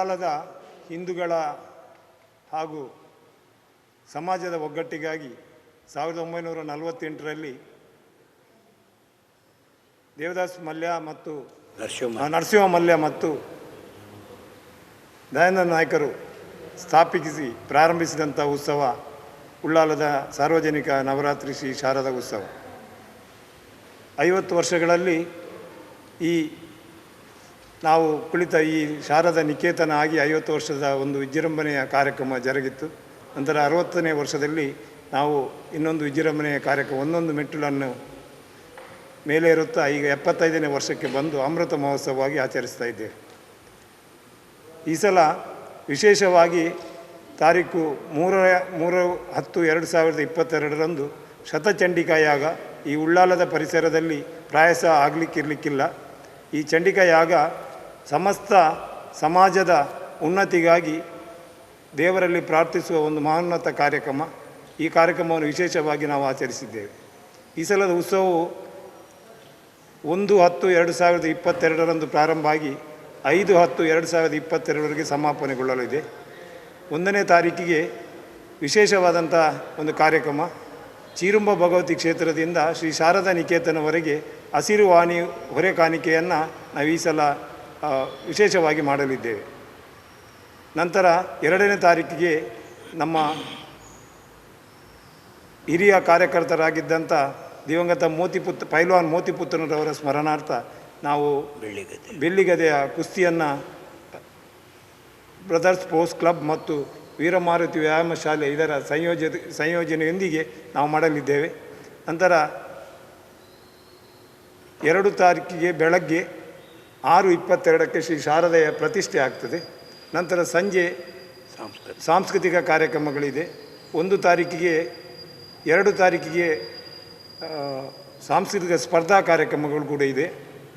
ಉಳ್ಳಾಲದ ಹಿಂದೂಗಳ ಹಾಗೂ ಸಮಾಜದ ಒಗ್ಗಟ್ಟಿಗಾಗಿ 1948ರಲ್ಲಿ ದೇವದಾಸ್ ಮಲ್ಯ ಮತ್ತು ನರಸಿಂಹ ಮಲ್ಯ ಮತ್ತು ದಯಾನಂದ ನಾಯಕರು ಸ್ಥಾಪಿಸಿ ಪ್ರಾರಂಭಿಸಿದಂಥ ಉತ್ಸವ ಉಳ್ಳಾಲದ ಸಾರ್ವಜನಿಕ ನವರಾತ್ರಿ ಶ್ರೀ ಶಾರದಾ ಉತ್ಸವ. 50 ವರ್ಷಗಳಲ್ಲಿ ನಾವು ಕುಳಿತ ಈ ಶಾರದಾ ನಿಕೇತನ ಆಗಿ 50 ವರ್ಷದ ಒಂದು ವಿಜೃಂಭಣೆಯ ಕಾರ್ಯಕ್ರಮ ಜರುಗಿತ್ತು. ನಂತರ 60ನೇ ವರ್ಷದಲ್ಲಿ ನಾವು ಇನ್ನೊಂದು ವಿಜೃಂಭಣೆಯ ಕಾರ್ಯಕ್ರಮ ಒಂದೊಂದು ಮೆಟ್ಟಿಲನ್ನು ಮೇಲೇರುತ್ತಾ ಈಗ 75ನೇ ವರ್ಷಕ್ಕೆ ಬಂದು ಅಮೃತ ಮಹೋತ್ಸವವಾಗಿ ಆಚರಿಸ್ತಾ ಇದ್ದೇವೆ. ಈ ಸಲ ವಿಶೇಷವಾಗಿ ತಾರೀಕು 3/10/2022 ಶತಚಂಡಿಕಾ ಯಾಗ ಈ ಉಳ್ಳಾಲದ ಪರಿಸರದಲ್ಲಿ ಪ್ರಾಯಶಃ ಆಗಲಿಕ್ಕಿರಲಿಕ್ಕಿಲ್ಲ. ಈ ಚಂಡಿಕಾ ಯಾಗ ಸಮಸ್ತ ಸಮಾಜದ ಉನ್ನತಿಗಾಗಿ ದೇವರಲ್ಲಿ ಪ್ರಾರ್ಥಿಸುವ ಒಂದು ಮಹೋನ್ನತ ಕಾರ್ಯಕ್ರಮ. ಈ ಕಾರ್ಯಕ್ರಮವನ್ನು ವಿಶೇಷವಾಗಿ ನಾವು ಆಚರಿಸಿದ್ದೇವೆ. ಈ ಸಲದ ಉತ್ಸವವು 1/10/2022 ಪ್ರಾರಂಭ ಆಗಿ 5/10/2022 ಸಮಾಪನೆಗೊಳ್ಳಲಿದೆ. 1ನೇ ತಾರೀಕಿಗೆ ವಿಶೇಷವಾದಂಥ ಒಂದು ಕಾರ್ಯಕ್ರಮ ಚೀರುಂಬ ಭಗವತಿ ಕ್ಷೇತ್ರದಿಂದ ಶ್ರೀ ಶಾರದಾ ನಿಕೇತನವರೆಗೆ ಹಸಿರು ವಾಣಿ ಹೊರೆ ಕಾಣಿಕೆಯನ್ನು ನಾವು ಈ ಸಲ ವಿಶೇಷವಾಗಿ ಮಾಡಲಿದ್ದೇವೆ. ನಂತರ 2ನೇ ತಾರೀಕಿಗೆ ನಮ್ಮ ಹಿರಿಯ ಕಾರ್ಯಕರ್ತರಾಗಿದ್ದಂಥ ದಿವಂಗತ ಪೈಲ್ವಾನ್ ಮೋತಿಪುತ್ರನವರ ಸ್ಮರಣಾರ್ಥ ನಾವು ಬೆಳ್ಳಿಗದೆಯ ಕುಸ್ತಿಯನ್ನು ಬ್ರದರ್ಸ್ ಸ್ಪೋರ್ಟ್ಸ್ ಕ್ಲಬ್ ಮತ್ತು ವೀರಮಾರುತಿ ವ್ಯಾಯಾಮ ಶಾಲೆ ಇದರ ಸಂಯೋಜನೆಯೊಂದಿಗೆ ನಾವು ಮಾಡಲಿದ್ದೇವೆ. ನಂತರ 2 ತಾರೀಕಿಗೆ ಬೆಳಗ್ಗೆ 6:22ಕ್ಕೆ ಶ್ರೀ ಶಾರದೆಯ ಪ್ರತಿಷ್ಠೆ ಆಗ್ತದೆ. ನಂತರ ಸಂಜೆ ಸಾಂಸ್ಕೃತಿಕ ಕಾರ್ಯಕ್ರಮಗಳಿದೆ. 2 ತಾರೀಕಿಗೆ ಸಾಂಸ್ಕೃತಿಕ ಸ್ಪರ್ಧಾ ಕಾರ್ಯಕ್ರಮಗಳು ಕೂಡ ಇದೆ.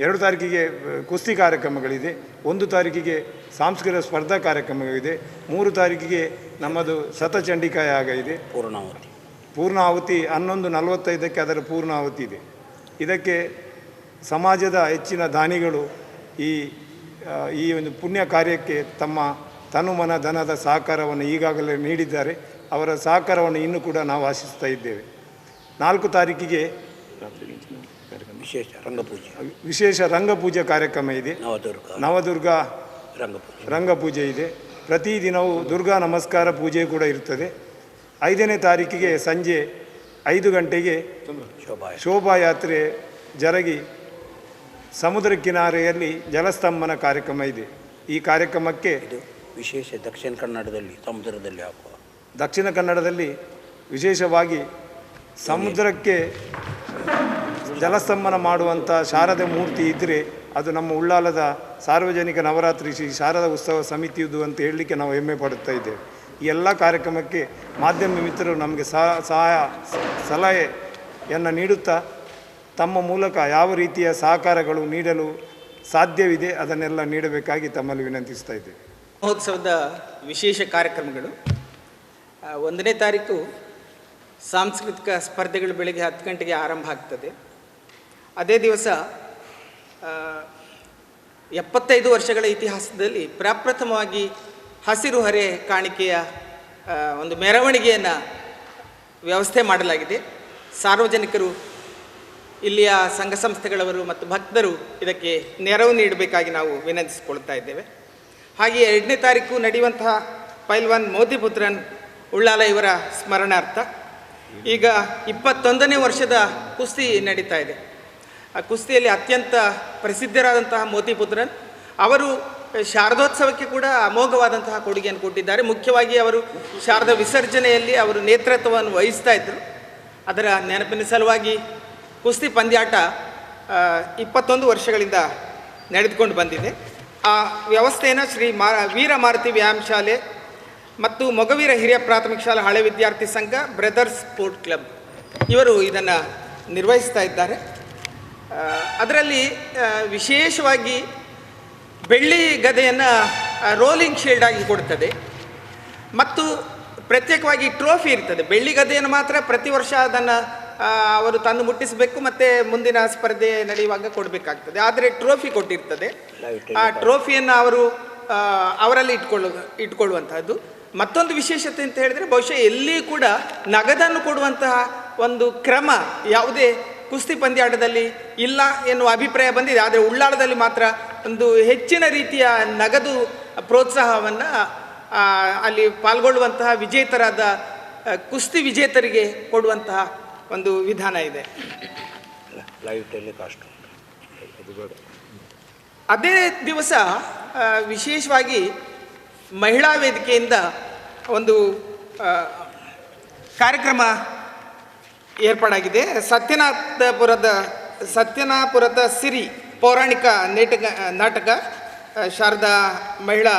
2 ತಾರೀಕಿಗೆ ಕುಸ್ತಿ ಕಾರ್ಯಕ್ರಮಗಳಿದೆ. 1 ತಾರೀಕಿಗೆ ಸಾಂಸ್ಕೃತಿಕ ಸ್ಪರ್ಧಾ ಕಾರ್ಯಕ್ರಮಗಳಿದೆ. 3 ತಾರೀಕಿಗೆ ನಮ್ಮದು ಶತಚಂಡಿಕಾ ಯಾಗ ಇದೆ. ಪೂರ್ಣಾಹುತಿ 11:45ಕ್ಕೆ ಅದರ ಪೂರ್ಣಾಹುತಿ ಇದೆ. ಇದಕ್ಕೆ ಸಮಾಜದ ಹೆಚ್ಚಿನ ದಾನಿಗಳು ಈ ಒಂದು ಪುಣ್ಯ ಕಾರ್ಯಕ್ಕೆ ತಮ್ಮ ತನುಮನ ಧನದ ಸಹಕಾರವನ್ನು ಈಗಾಗಲೇ ನೀಡಿದ್ದಾರೆ. ಅವರ ಸಹಕಾರವನ್ನು ಇನ್ನೂ ಕೂಡ ನಾವು ಆಶಿಸ್ತಾ ಇದ್ದೇವೆ. 4 ತಾರೀಕಿಗೆ ವಿಶೇಷ ರಂಗಪೂಜೆ ಕಾರ್ಯಕ್ರಮ ಇದೆ. ನವದುರ್ಗ ರಂಗಪೂಜೆ ಇದೆ. ಪ್ರತಿದಿನವೂ ದುರ್ಗಾ ನಮಸ್ಕಾರ ಪೂಜೆ ಕೂಡ ಇರ್ತದೆ. 5ನೇ ತಾರೀಕಿಗೆ ಸಂಜೆ 5 ಗಂಟೆಗೆ ಶೋಭಾಯಾತ್ರೆ ಜರುಗಿ ಸಮುದ್ರ ಕಿನಾರೆಯಲ್ಲಿ ಜಲಸ್ತಂಭನ ಕಾರ್ಯಕ್ರಮ ಇದೆ. ಈ ಕಾರ್ಯಕ್ರಮಕ್ಕೆ ವಿಶೇಷ ದಕ್ಷಿಣ ಕನ್ನಡದಲ್ಲಿ ವಿಶೇಷವಾಗಿ ಸಮುದ್ರಕ್ಕೆ ಜಲಸ್ತಂಭನ ಮಾಡುವಂಥ ಶಾರದೆ ಮೂರ್ತಿ ಇದ್ದರೆ ಅದು ನಮ್ಮ ಉಳ್ಳಾಲದ ಸಾರ್ವಜನಿಕ ನವರಾತ್ರಿ ಶ್ರೀ ಶಾರದಾ ಉತ್ಸವ ಸಮಿತಿಯುದು ಅಂತ ಹೇಳಲಿಕ್ಕೆ ನಾವು ಹೆಮ್ಮೆ ಪಡುತ್ತಾ ಇದ್ದೇವೆ. ಈ ಎಲ್ಲ ಕಾರ್ಯಕ್ರಮಕ್ಕೆ ಮಾಧ್ಯಮ ಮಿತ್ರರು ನಮಗೆ ಸಲಹೆಯನ್ನು ನೀಡುತ್ತಾ ತಮ್ಮ ಮೂಲಕ ಯಾವ ರೀತಿಯ ಸಹಕಾರಗಳು ನೀಡಲು ಸಾಧ್ಯವಿದೆ ಅದನ್ನೆಲ್ಲ ನೀಡಬೇಕಾಗಿ ತಮ್ಮಲ್ಲಿ ವಿನಂತಿಸ್ತಾ ಇದ್ದೇವೆ. ಮಹೋತ್ಸವದ ವಿಶೇಷ ಕಾರ್ಯಕ್ರಮಗಳು 1ನೇ ತಾರೀಕು ಸಾಂಸ್ಕೃತಿಕ ಸ್ಪರ್ಧೆಗಳು ಬೆಳಗ್ಗೆ 10 ಗಂಟೆಗೆ ಆರಂಭ ಆಗ್ತದೆ. ಅದೇ ದಿವಸ 75 ವರ್ಷಗಳ ಇತಿಹಾಸದಲ್ಲಿ ಪ್ರಪ್ರಥಮವಾಗಿ ಹಸಿರು ಹೊರೆ ಕಾಣಿಕೆಯ ಒಂದು ಮೆರವಣಿಗೆಯನ್ನು ವ್ಯವಸ್ಥೆ ಮಾಡಲಾಗಿದೆ. ಸಾರ್ವಜನಿಕರು, ಇಲ್ಲಿಯ ಸಂಘ ಸಂಸ್ಥೆಗಳವರು ಮತ್ತು ಭಕ್ತರು ಇದಕ್ಕೆ ನೆರವು ನೀಡಬೇಕಾಗಿ ನಾವು ವಿನಂತಿಸಿಕೊಳ್ತಾ ಇದ್ದೇವೆ. ಹಾಗೆಯೇ 2ನೇ ತಾರೀಕು ನಡೆಯುವಂತಹ ಪೈಲ್ವಾನ್ ಮೋತಿಪುತ್ರನ್ ಉಳ್ಳಾಲ ಇವರ ಸ್ಮರಣಾರ್ಥ ಈಗ 21ನೇ ವರ್ಷದ ಕುಸ್ತಿ ನಡೀತಾ ಇದೆ. ಆ ಕುಸ್ತಿಯಲ್ಲಿ ಅತ್ಯಂತ ಪ್ರಸಿದ್ಧರಾದಂತಹ ಮೋತಿಪುತ್ರನ್ ಅವರು ಶಾರದೋತ್ಸವಕ್ಕೆ ಕೂಡ ಅಮೋಘವಾದಂತಹ ಕೊಡುಗೆಯನ್ನು ಕೊಟ್ಟಿದ್ದಾರೆ. ಮುಖ್ಯವಾಗಿ ಅವರು ಶಾರದಾ ವಿಸರ್ಜನೆಯಲ್ಲಿ ಅವರು ನೇತೃತ್ವವನ್ನು ವಹಿಸ್ತಾ ಇದ್ದರು. ಅದರ ನೆನಪಿನ ಸಲುವಾಗಿ ಕುಸ್ತಿ ಪಂದ್ಯಾಟ 21 ವರ್ಷಗಳಿಂದ ನಡೆದುಕೊಂಡು ಬಂದಿದೆ. ಆ ವ್ಯವಸ್ಥೆಯನ್ನು ಶ್ರೀ ವೀರಮಾರುತಿ ವ್ಯಾಯಾಮ ಶಾಲೆ ಮತ್ತು ಮೊಗವೀರ ಹಿರಿಯ ಪ್ರಾಥಮಿಕ ಶಾಲಾ ಹಳೆ ವಿದ್ಯಾರ್ಥಿ ಸಂಘ ಬ್ರದರ್ಸ್ ಸ್ಪೋರ್ಟ್ ಕ್ಲಬ್ ಇವರು ಇದನ್ನು ನಿರ್ವಹಿಸ್ತಾ ಇದ್ದಾರೆ. ಅದರಲ್ಲಿ ವಿಶೇಷವಾಗಿ ಬೆಳ್ಳಿ ಗದೆಯನ್ನು ರೋಲಿಂಗ್ ಶೀಲ್ಡ್ ಆಗಿ ಕೊಡ್ತದೆ ಮತ್ತು ಪ್ರತ್ಯೇಕವಾಗಿ ಟ್ರೋಫಿ ಇರ್ತದೆ. ಬೆಳ್ಳಿ ಗದೆಯನ್ನು ಮಾತ್ರ ಪ್ರತಿ ವರ್ಷ ಅದನ್ನು ಅವರು ತಂದು ಮುಟ್ಟಿಸಬೇಕು ಮತ್ತು ಮುಂದಿನ ಸ್ಪರ್ಧೆ ನಡೆಯುವಾಗ ಕೊಡಬೇಕಾಗ್ತದೆ. ಆದರೆ ಟ್ರೋಫಿ ಕೊಟ್ಟಿರ್ತದೆ. ಆ ಟ್ರೋಫಿಯನ್ನು ಅವರು ಅವರಲ್ಲಿ ಇಟ್ಕೊಳ್ಳುವಂತಹದ್ದು. ಮತ್ತೊಂದು ವಿಶೇಷತೆ ಅಂತ ಹೇಳಿದರೆ ಬಹುಶಃ ಎಲ್ಲಿ ಕೂಡ ನಗದನ್ನು ಕೊಡುವಂತಹ ಒಂದು ಕ್ರಮ ಯಾವುದೇ ಕುಸ್ತಿ ಪಂದ್ಯಾಟದಲ್ಲಿ ಇಲ್ಲ ಎನ್ನುವ ಅಭಿಪ್ರಾಯ ಬಂದಿದೆ. ಆದರೆ ಉಳ್ಳಾಳದಲ್ಲಿ ಮಾತ್ರ ಒಂದು ಹೆಚ್ಚಿನ ರೀತಿಯ ನಗದು ಪ್ರೋತ್ಸಾಹವನ್ನು ಅಲ್ಲಿ ಪಾಲ್ಗೊಳ್ಳುವಂತಹ ವಿಜೇತರಾದ ಕುಸ್ತಿ ವಿಜೇತರಿಗೆ ಕೊಡುವಂತಹ ಒಂದು ವಿಧಾನ ಇದೆ. ಅದೇ ದಿವಸ ವಿಶೇಷವಾಗಿ ಮಹಿಳಾ ವೇದಿಕೆಯಿಂದ ಒಂದು ಕಾರ್ಯಕ್ರಮ ಏರ್ಪಾಡಾಗಿದೆ. ಸತ್ಯನಾಪುರದ ಸಿರಿ ಪೌರಾಣಿಕ ನಾಟಕ ಶಾರದಾ ಮಹಿಳಾ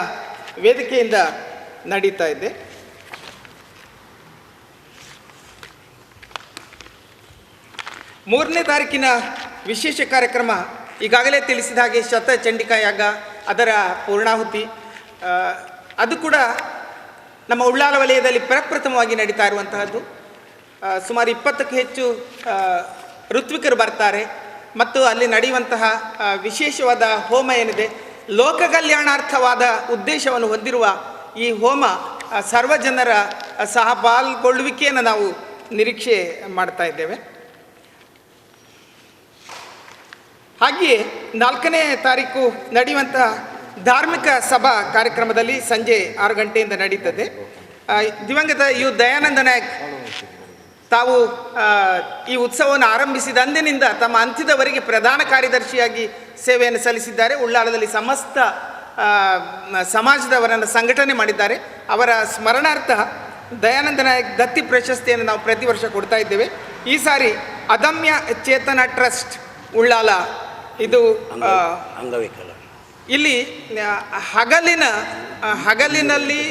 ವೇದಿಕೆಯಿಂದ ನಡೀತಾ ಇದೆ. ಮೂರನೇ ತಾರೀಕಿನ ವಿಶೇಷ ಕಾರ್ಯಕ್ರಮ ಈಗಾಗಲೇ ತಿಳಿಸಿದ ಹಾಗೆ ಶತಚಂಡಿಕಾ ಯಾಗ, ಅದರ ಪೂರ್ಣಾಹುತಿ, ಅದು ಕೂಡ ನಮ್ಮ ಉಳ್ಳಾಲ ವಲಯದಲ್ಲಿ ಪ್ರಪ್ರಥಮವಾಗಿ ನಡೀತಾ ಇರುವಂತಹದ್ದು. ಸುಮಾರು 20ಕ್ಕೂ ಹೆಚ್ಚು ಋತ್ವಿಕರು ಬರ್ತಾರೆ ಮತ್ತು ಅಲ್ಲಿ ನಡೆಯುವಂತಹ ವಿಶೇಷವಾದ ಹೋಮ ಏನಿದೆ, ಲೋಕ ಕಲ್ಯಾಣಾರ್ಥವಾದ ಉದ್ದೇಶವನ್ನು ಹೊಂದಿರುವ ಈ ಹೋಮ ಸರ್ವಜನರ ಸಹ ಪಾಲ್ಗೊಳ್ಳುವಿಕೆಯನ್ನು ನಾವು ನಿರೀಕ್ಷೆ ಮಾಡ್ತಾ ಇದ್ದೇವೆ. ಹಾಗೆಯೇ 4ನೇ ತಾರೀಕು ನಡೆಯುವಂತಹ ಧಾರ್ಮಿಕ ಸಭಾ ಕಾರ್ಯಕ್ರಮದಲ್ಲಿ ಸಂಜೆ 6 ಗಂಟೆಯಿಂದ ನಡೀತದೆ. ದಿವಂಗತ ಯು ದಯಾನಂದ ನಾಯಕ್ ತಾವು ಈ ಉತ್ಸವವನ್ನು ಆರಂಭಿಸಿದ ಅಂದಿನಿಂದ ತಮ್ಮ ಅಂತ್ಯದವರೆಗೆ ಪ್ರಧಾನ ಕಾರ್ಯದರ್ಶಿಯಾಗಿ ಸೇವೆಯನ್ನು ಸಲ್ಲಿಸಿದ್ದಾರೆ. ಉಳ್ಳಾಳದಲ್ಲಿ ಸಮಸ್ತ ಸಮಾಜದವರನ್ನು ಸಂಘಟನೆ ಮಾಡಿದ್ದಾರೆ. ಅವರ ಸ್ಮರಣಾರ್ಥ ದಯಾನಂದ ನಾಯಕ್ ದತ್ತಿ ಪ್ರಶಸ್ತಿಯನ್ನು ನಾವು ಪ್ರತಿ ವರ್ಷ ಕೊಡ್ತಾ ಇದ್ದೇವೆ. ಈ ಸಾರಿ ಅದಮ್ಯ ಚೇತನ ಟ್ರಸ್ಟ್ ಉಳ್ಳಾಲ, ಇದು ಅಂಗವಿಕಲ, ಇಲ್ಲಿ ಹಗಲಿನಲ್ಲಿ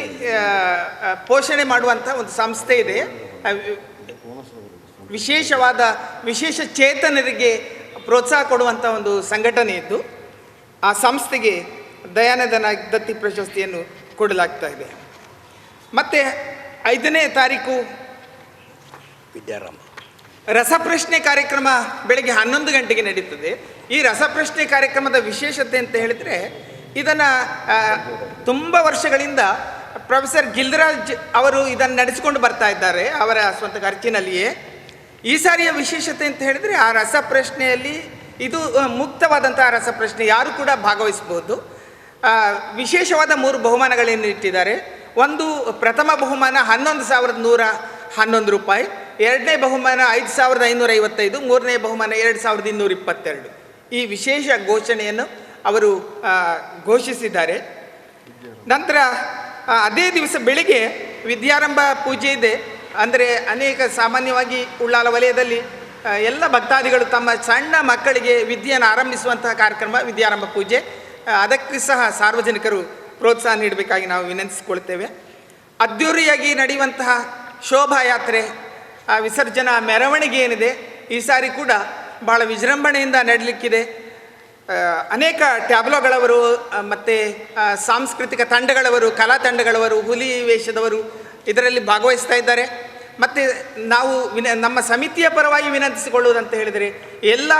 ಪೋಷಣೆ ಮಾಡುವಂಥ ಒಂದು ಸಂಸ್ಥೆ ಇದೆ. ವಿಶೇಷ ಚೇತನರಿಗೆ ಪ್ರೋತ್ಸಾಹ ಕೊಡುವಂಥ ಒಂದು ಸಂಘಟನೆ ಇದ್ದು ಆ ಸಂಸ್ಥೆಗೆ ದಯಾನಂದ ನಾಯಕ್ ದತ್ತಿ ಪ್ರಶಸ್ತಿಯನ್ನು ಕೊಡಲಾಗ್ತಾ ಇದೆ. ಮತ್ತು 5ನೇ ತಾರೀಕು ವಿದ್ಯಾರಂಭ ರಸಪ್ರಶ್ನೆ ಕಾರ್ಯಕ್ರಮ ಬೆಳಗ್ಗೆ 11 ಗಂಟೆಗೆ ನಡೀತದೆ. ಈ ರಸಪ್ರಶ್ನೆ ಕಾರ್ಯಕ್ರಮದ ವಿಶೇಷತೆ ಅಂತ ಹೇಳಿದರೆ, ಇದನ್ನು ತುಂಬ ವರ್ಷಗಳಿಂದ ಪ್ರೊಫೆಸರ್ ಗಿಲ್ರಾಜ್ ಅವರು ಇದನ್ನು ನಡೆಸಿಕೊಂಡು ಬರ್ತಾ ಇದ್ದಾರೆ ಅವರ ಸ್ವಂತ ಖರ್ಚಿನಲ್ಲಿಯೇ. ಈ ಸಾರಿಯ ವಿಶೇಷತೆ ಅಂತ ಹೇಳಿದರೆ, ಆ ರಸಪ್ರಶ್ನೆಯಲ್ಲಿ ಇದು ಮುಕ್ತವಾದಂತಹ ರಸಪ್ರಶ್ನೆ, ಯಾರು ಕೂಡ ಭಾಗವಹಿಸಬಹುದು. ವಿಶೇಷವಾದ 3 ಬಹುಮಾನಗಳನ್ನು ಇಟ್ಟಿದ್ದಾರೆ. ಒಂದು ಪ್ರಥಮ ಬಹುಮಾನ 11,111 ರೂಪಾಯಿ, ಎರಡನೇ ಬಹುಮಾನ 5,555, ಮೂರನೇ ಬಹುಮಾನ 2,222. ಈ ವಿಶೇಷ ಘೋಷಣೆಯನ್ನು ಅವರು ಘೋಷಿಸಿದ್ದಾರೆ. ನಂತರ ಅದೇ ದಿವಸ ಬೆಳಿಗ್ಗೆ ವಿದ್ಯಾರಂಭ ಪೂಜೆ ಇದೆ. ಅಂದರೆ ಸಾಮಾನ್ಯವಾಗಿ ಉಳ್ಳಾಲ ವಲಯದಲ್ಲಿ ಎಲ್ಲ ಭಕ್ತಾದಿಗಳು ತಮ್ಮ ಸಣ್ಣ ಮಕ್ಕಳಿಗೆ ವಿದ್ಯೆಯನ್ನು ಆರಂಭಿಸುವಂತಹ ಕಾರ್ಯಕ್ರಮ ವಿದ್ಯಾರಂಭ ಪೂಜೆ. ಅದಕ್ಕೆ ಸಹ ಸಾರ್ವಜನಿಕರು ಪ್ರೋತ್ಸಾಹ ನೀಡಬೇಕಾಗಿ ನಾವು ವಿನಂತಿಸಿಕೊಳ್ತೇವೆ. ಅದ್ಧೂರಿಯಾಗಿ ನಡೆಯುವಂತಹ ಶೋಭಾಯಾತ್ರೆ, ವಿಸರ್ಜನಾ ಮೆರವಣಿಗೆ ಏನಿದೆ, ಈ ಸಾರಿ ಕೂಡ ಭಾಳ ವಿಜೃಂಭಣೆಯಿಂದ ನಡೀಲಿಕ್ಕಿದೆ. ಅನೇಕ ಟ್ಯಾಬ್ಲೋಗಳವರು ಮತ್ತು ಸಾಂಸ್ಕೃತಿಕ ತಂಡಗಳವರು, ಕಲಾ ತಂಡಗಳವರು, ಹುಲಿ ವೇಷದವರು ಇದರಲ್ಲಿ ಭಾಗವಹಿಸ್ತಾ ಇದ್ದಾರೆ. ಮತ್ತು ನಾವು ನಮ್ಮ ಸಮಿತಿಯ ಪರವಾಗಿ ವಿನಂತಿಸಿಕೊಳ್ಳುವುದಂತ ಹೇಳಿದರೆ, ಎಲ್ಲ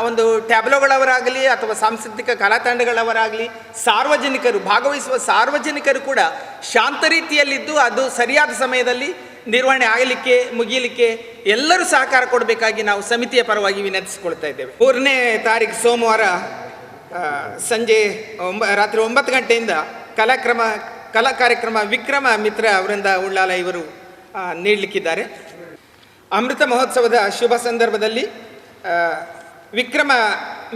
ಒಂದು ಟ್ಯಾಬ್ಲೋಗಳವರಾಗಲಿ ಅಥವಾ ಸಾಂಸ್ಕೃತಿಕ ಕಲಾ ತಂಡಗಳವರಾಗಲಿ ಸಾರ್ವಜನಿಕರು ಭಾಗವಹಿಸುವ ಸಾರ್ವಜನಿಕರು ಕೂಡ ಶಾಂತ ರೀತಿಯಲ್ಲಿದ್ದು ಅದು ಸರಿಯಾದ ಸಮಯದಲ್ಲಿ ನಿರ್ವಹಣೆ ಆಗಲಿಕ್ಕೆ ಮುಗಿಯಲಿಕ್ಕೆ ಎಲ್ಲರೂ ಸಹಕಾರ ಕೊಡಬೇಕಾಗಿ ನಾವು ಸಮಿತಿಯ ಪರವಾಗಿ ವಿನಂತಿಸಿಕೊಳ್ತಾ ಇದ್ದೇವೆ. 3ನೇ ತಾರೀಕು ಸೋಮವಾರ ರಾತ್ರಿ 9 ಗಂಟೆಯಿಂದ ಕಲಾ ಕಾರ್ಯಕ್ರಮ ವಿಕ್ರಮ ಮಿತ್ರ ಅವರಿಂದ ಉಳ್ಳಾಲ ಇವರು ನೀಡಲಿಕ್ಕಿದ್ದಾರೆ. ಅಮೃತ ಮಹೋತ್ಸವದ ಶುಭ ಸಂದರ್ಭದಲ್ಲಿ ವಿಕ್ರಮ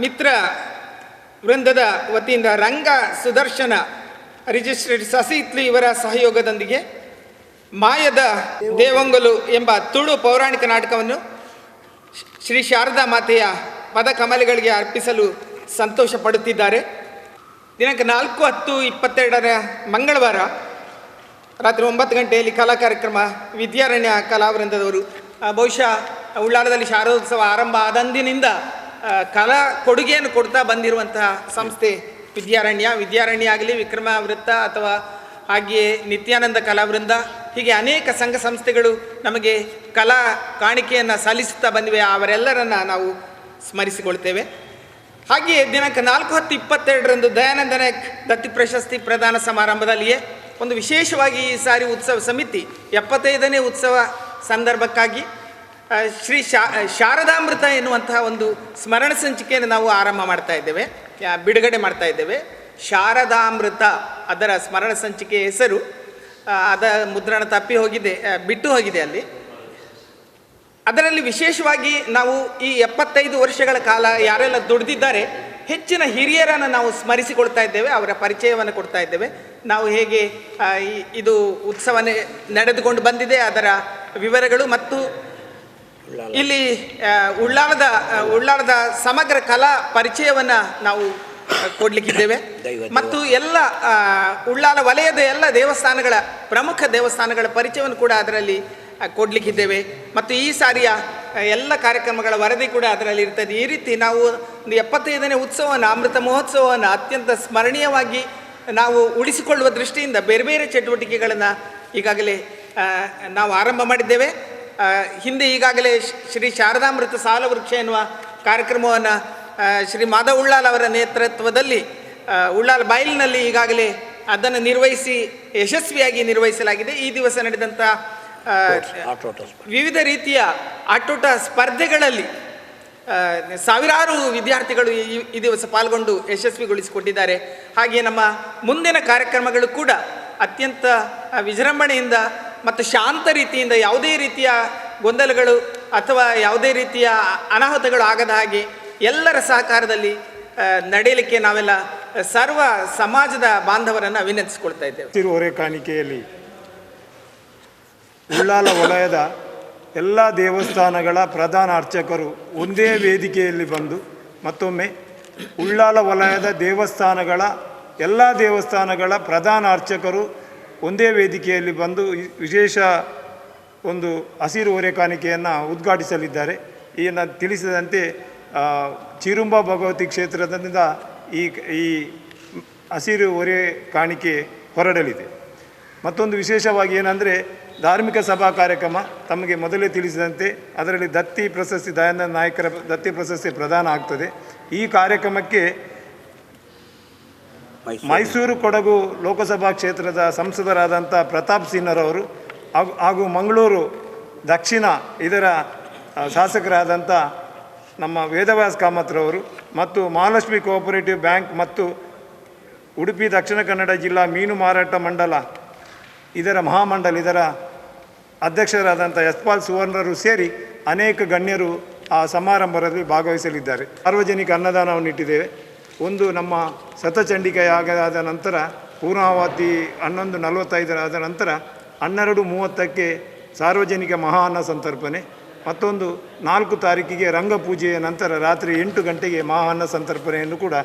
ಮಿತ್ರ ವೃಂದದ ವತಿಯಿಂದ ರಂಗ ಸುದರ್ಶನ ರಿಜಿಸ್ಟ್ರೇಡ್ ಸಸಿತ್ಲಿ ಇವರ ಸಹಯೋಗದೊಂದಿಗೆ ಮಾಯದ ದೇವಂಗಲು ಎಂಬ ತುಳು ಪೌರಾಣಿಕ ನಾಟಕವನ್ನು ಶ್ರೀ ಶಾರದಾ ಮಾತೆಯ ಪದ ಕಮಲಗಳಿಗೆ ಅರ್ಪಿಸಲು ಸಂತೋಷ ಪಡುತ್ತಿದ್ದಾರೆ. ದಿನಾಂಕ 4/10/22 ಮಂಗಳವಾರ ರಾತ್ರಿ 9 ಗಂಟೆಯಲ್ಲಿ ಕಲಾ ಕಾರ್ಯಕ್ರಮ ವಿದ್ಯಾರಣ್ಯ ಕಲಾವೃಂದದವರು, ಬಹುಶಃ ಉಳ್ಳಾಲದಲ್ಲಿ ಶಾರದೋತ್ಸವ ಆರಂಭ ಆದಂದಿನಿಂದ ಕಲಾ ಕೊಡುಗೆಯನ್ನು ಕೊಡ್ತಾ ಬಂದಿರುವಂತಹ ಸಂಸ್ಥೆ ವಿದ್ಯಾರಣ್ಯ ಆಗಲಿ, ವಿಕ್ರಮ ವೃತ್ತ ಅಥವಾ ಹಾಗೆಯೇ ನಿತ್ಯಾನಂದ ಕಲಾವೃಂದ, ಹೀಗೆ ಅನೇಕ ಸಂಘ ಸಂಸ್ಥೆಗಳು ನಮಗೆ ಕಲಾ ಕಾಣಿಕೆಯನ್ನು ಸಲ್ಲಿಸುತ್ತಾ ಬಂದಿವೆ. ಅವರೆಲ್ಲರನ್ನು ನಾವು ಸ್ಮರಿಸಿಕೊಳ್ತೇವೆ. ಹಾಗೆಯೇ ದಿನಾಂಕ 4/10/22 ದಯಾನಂದ ನಾಯಕ್ ದತ್ತಿ ಪ್ರಶಸ್ತಿ ಪ್ರದಾನ ಸಮಾರಂಭದಲ್ಲಿಯೇ ಒಂದು ವಿಶೇಷವಾಗಿ ಈ ಸಾರಿ ಉತ್ಸವ ಸಮಿತಿ 75ನೇ ಉತ್ಸವ ಸಂದರ್ಭಕ್ಕಾಗಿ ಶ್ರೀ ಶಾರದಾಮೃತ ಎನ್ನುವಂತಹ ಒಂದು ಸ್ಮರಣ ಸಂಚಿಕೆಯನ್ನು ನಾವು ಆರಂಭ ಮಾಡ್ತಾ ಇದ್ದೇವೆ, ಬಿಡುಗಡೆ ಮಾಡ್ತಾ ಇದ್ದೇವೆ. ಶಾರದಾಮೃತ ಅದರ ಸ್ಮರಣ ಸಂಚಿಕೆಯ ಹೆಸರು, ಅದ ಮುದ್ರಣ ತಪ್ಪಿ ಹೋಗಿದೆ, ಬಿಟ್ಟು ಹೋಗಿದೆ ಅಲ್ಲಿ. ಅದರಲ್ಲಿ ವಿಶೇಷವಾಗಿ ನಾವು ಈ 75 ವರ್ಷಗಳ ಕಾಲ ಯಾರೆಲ್ಲ ದುಡಿದಿದ್ದಾರೆ ಹೆಚ್ಚಿನ ಹಿರಿಯರನ್ನು ನಾವು ಸ್ಮರಿಸಿಕೊಳ್ತಾ ಇದ್ದೇವೆ, ಅವರ ಪರಿಚಯವನ್ನು ಕೊಡ್ತಾ ಇದ್ದೇವೆ. ನಾವು ಹೇಗೆ ಇದು ಉತ್ಸವ ನಡೆದುಕೊಂಡು ಬಂದಿದೆ ಅದರ ವಿವರಗಳು ಮತ್ತು ಇಲ್ಲಿ ಉಳ್ಳಾಲದ ಸಮಗ್ರ ಕಲಾ ಪರಿಚಯವನ್ನು ನಾವು ಕೊಡಲಿಕ್ಕಿದ್ದೇವೆ. ಮತ್ತು ಎಲ್ಲ ಉಳ್ಳಾಲ ವಲಯದ ಎಲ್ಲ ದೇವಸ್ಥಾನಗಳ ಪ್ರಮುಖ ದೇವಸ್ಥಾನಗಳ ಪರಿಚಯವನ್ನು ಕೂಡ ಅದರಲ್ಲಿ ಕೊಡಲಿಕ್ಕಿದ್ದೇವೆ. ಮತ್ತು ಈ ಸಾರಿಯ ಎಲ್ಲ ಕಾರ್ಯಕ್ರಮಗಳ ವರದಿ ಕೂಡ ಅದರಲ್ಲಿ ಇರ್ತದೆ. ಈ ರೀತಿ ನಾವು ಒಂದು 75ನೇ ಉತ್ಸವವನ್ನು, ಅಮೃತ ಮಹೋತ್ಸವವನ್ನು ಅತ್ಯಂತ ಸ್ಮರಣೀಯವಾಗಿ ನಾವು ಉಳಿಸಿಕೊಳ್ಳುವ ದೃಷ್ಟಿಯಿಂದ ಬೇರೆ ಬೇರೆ ಚಟುವಟಿಕೆಗಳನ್ನು ಈಗಾಗಲೇ ನಾವು ಆರಂಭ ಮಾಡಿದ್ದೇವೆ. ಹಿಂದೆ ಈಗಾಗಲೇ ಶ್ರೀ ಶಾರದಾಮೃತ ಸಾಲವೃಕ್ಷ ಎನ್ನುವ ಕಾರ್ಯಕ್ರಮವನ್ನು ಶ್ರೀ ಮಾಧವ ಉಳ್ಳಾಲ್ ಅವರ ನೇತೃತ್ವದಲ್ಲಿ ಉಳ್ಳಾಲ್ ಬೈಲ್ನಲ್ಲಿ ಈಗಾಗಲೇ ಅದನ್ನು ಯಶಸ್ವಿಯಾಗಿ ನಿರ್ವಹಿಸಲಾಗಿದೆ. ಈ ದಿವಸ ನಡೆದಂಥ ವಿವಿಧ ರೀತಿಯ ಆಟೋಟ ಸ್ಪರ್ಧೆಗಳಲ್ಲಿ ಸಾವಿರಾರು ವಿದ್ಯಾರ್ಥಿಗಳು ಈ ದಿವಸ ಪಾಲ್ಗೊಂಡು ಯಶಸ್ವಿಗೊಳಿಸಿಕೊಟ್ಟಿದ್ದಾರೆ. ಹಾಗೆಯೇ ನಮ್ಮ ಮುಂದಿನ ಕಾರ್ಯಕ್ರಮಗಳು ಕೂಡ ಅತ್ಯಂತ ವಿಜೃಂಭಣೆಯಿಂದ ಮತ್ತು ಶಾಂತ ರೀತಿಯಿಂದ, ಯಾವುದೇ ರೀತಿಯ ಗೊಂದಲಗಳು ಅಥವಾ ಯಾವುದೇ ರೀತಿಯ ಅನಾಹುತಗಳು ಆಗದ ಹಾಗೆ ಎಲ್ಲರ ಸಹಕಾರದಲ್ಲಿ ನಡೆಯಲಿಕ್ಕೆ ನಾವೆಲ್ಲ ಸರ್ವ ಸಮಾಜದ ಬಾಂಧವರನ್ನು ವಿನಂತಿಸಿಕೊಳ್ತಾ ಇದ್ದೇವೆ. ಹೊರೆ ಕಾಣಿಕೆಯಲ್ಲಿ ಉಳ್ಳಾಲ ವಲಯದ ಎಲ್ಲ ದೇವಸ್ಥಾನಗಳ ಪ್ರಧಾನ ಅರ್ಚಕರು ಒಂದೇ ವೇದಿಕೆಯಲ್ಲಿ ಬಂದು ಮತ್ತೊಮ್ಮೆ ಉಳ್ಳಾಲ ವಲಯದ ಎಲ್ಲ ದೇವಸ್ಥಾನಗಳ ಪ್ರಧಾನ ಅರ್ಚಕರು ಒಂದೇ ವೇದಿಕೆಯಲ್ಲಿ ಬಂದು ವಿಶೇಷ ಒಂದು ಹಸಿರು ಹೊರೆ ಕಾಣಿಕೆಯನ್ನು ಉದ್ಘಾಟಿಸಲಿದ್ದಾರೆ. ಈನ ತಿಳಿಸಿದಂತೆ ಚಿರುಂಬ ಭಗವತಿ ಕ್ಷೇತ್ರದಿಂದ ಈ ಹಸಿರು ಹೊರೆ ಕಾಣಿಕೆ ಹೊರಡಲಿದೆ. ಮತ್ತೊಂದು ವಿಶೇಷವಾಗಿ ಏನಂದರೆ ಧಾರ್ಮಿಕ ಸಭಾ ಕಾರ್ಯಕ್ರಮ ತಮಗೆ ಮೊದಲೇ ತಿಳಿಸಿದಂತೆ ಅದರಲ್ಲಿ ದತ್ತಿ ಪ್ರಶಸ್ತಿ, ದಯಾನಂದ ನಾಯಕರ ದತ್ತಿ ಪ್ರಶಸ್ತಿ ಪ್ರದಾನ ಆಗ್ತದೆ. ಈ ಕಾರ್ಯಕ್ರಮಕ್ಕೆ ಮೈಸೂರು ಕೊಡಗು ಲೋಕಸಭಾ ಕ್ಷೇತ್ರದ ಸಂಸದರಾದಂಥ ಪ್ರತಾಪ್ ಸಿಂಹರವರು ಹಾಗೂ ಮಂಗಳೂರು ದಕ್ಷಿಣ ಇದರ ಶಾಸಕರಾದಂಥ ನಮ್ಮ ವೇದವ್ಯಾಸ್ ಕಾಮತ್ರವರು ಮತ್ತು ಮಹಾಲಕ್ಷ್ಮಿ ಕೋಆಪರೇಟಿವ್ ಬ್ಯಾಂಕ್ ಮತ್ತು ಉಡುಪಿ ದಕ್ಷಿಣ ಕನ್ನಡ ಜಿಲ್ಲಾ ಮೀನು ಮಾರಾಟ ಮಂಡಲ ಇದರ ಇದರ ಅಧ್ಯಕ್ಷರಾದಂಥ ಯಶ್ಪಾಲ್ ಸುವರ್ಣರು ಸೇರಿ ಅನೇಕ ಗಣ್ಯರು ಆ ಸಮಾರಂಭದಲ್ಲಿ ಭಾಗವಹಿಸಲಿದ್ದಾರೆ. ಸಾರ್ವಜನಿಕ ಅನ್ನದಾನವನ್ನು ಇಟ್ಟಿದ್ದೇವೆ. ಒಂದು ನಮ್ಮ ಶತಚಂಡಿಕೆಯಾದ ನಂತರ ಪೂರ್ಣಾವತಿ 11:45 ಆದ ನಂತರ 12:30ಕ್ಕೆ ಸಾರ್ವಜನಿಕ ಮಹಾ ಅನ್ನ ಸಂತರ್ಪಣೆ, ಮತ್ತೊಂದು 4 ತಾರೀಕಿಗೆ ರಂಗಪೂಜೆಯ ನಂತರ ರಾತ್ರಿ 8 ಗಂಟೆಗೆ ಮಹಾ ಅನ್ನ ಸಂತರ್ಪಣೆಯನ್ನು ಕೂಡ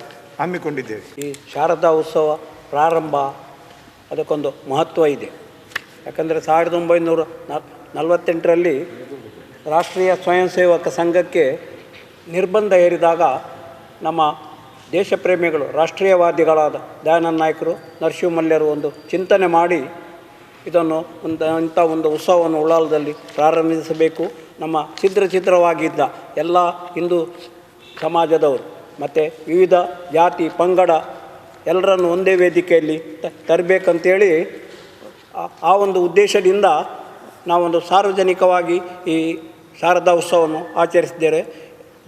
ಹಮ್ಮಿಕೊಂಡಿದ್ದೇವೆ. ಈ ಶಾರದಾ ಉತ್ಸವ ಪ್ರಾರಂಭ ಅದಕ್ಕೊಂದು ಮಹತ್ವ ಇದೆ. ಯಾಕಂದರೆ 1948ರಲ್ಲಿ ರಾಷ್ಟ್ರೀಯ ಸ್ವಯಂ ಸೇವಕ ಸಂಘಕ್ಕೆ ನಿರ್ಬಂಧ ಹೇರಿದಾಗ ನಮ್ಮ ದೇಶ ಪ್ರೇಮಿಗಳು, ರಾಷ್ಟ್ರೀಯವಾದಿಗಳಾದ ದಯಾನಂದ ನಾಯಕರು, ನರಸಿಂಹಮಲ್ಯರು ಒಂದು ಚಿಂತನೆ ಮಾಡಿ ಇದನ್ನು ಇಂಥ ಒಂದು ಉತ್ಸವವನ್ನು ಉಳ್ಳಾಲದಲ್ಲಿ ಪ್ರಾರಂಭಿಸಬೇಕು. ನಮ್ಮ ಛಿದ್ರವಾಗಿದ್ದ ಎಲ್ಲ ಹಿಂದೂ ಸಮಾಜದವರು ಮತ್ತು ವಿವಿಧ ಜಾತಿ ಪಂಗಡ ಎಲ್ಲರನ್ನು ಒಂದೇ ವೇದಿಕೆಯಲ್ಲಿ ತರಬೇಕಂತೇಳಿ ಆ ಒಂದು ಉದ್ದೇಶದಿಂದ ನಾವೊಂದು ಸಾರ್ವಜನಿಕವಾಗಿ ಈ ಶಾರದಾ ಉತ್ಸವವನ್ನು ಆಚರಿಸಿದ್ದೇವೆ.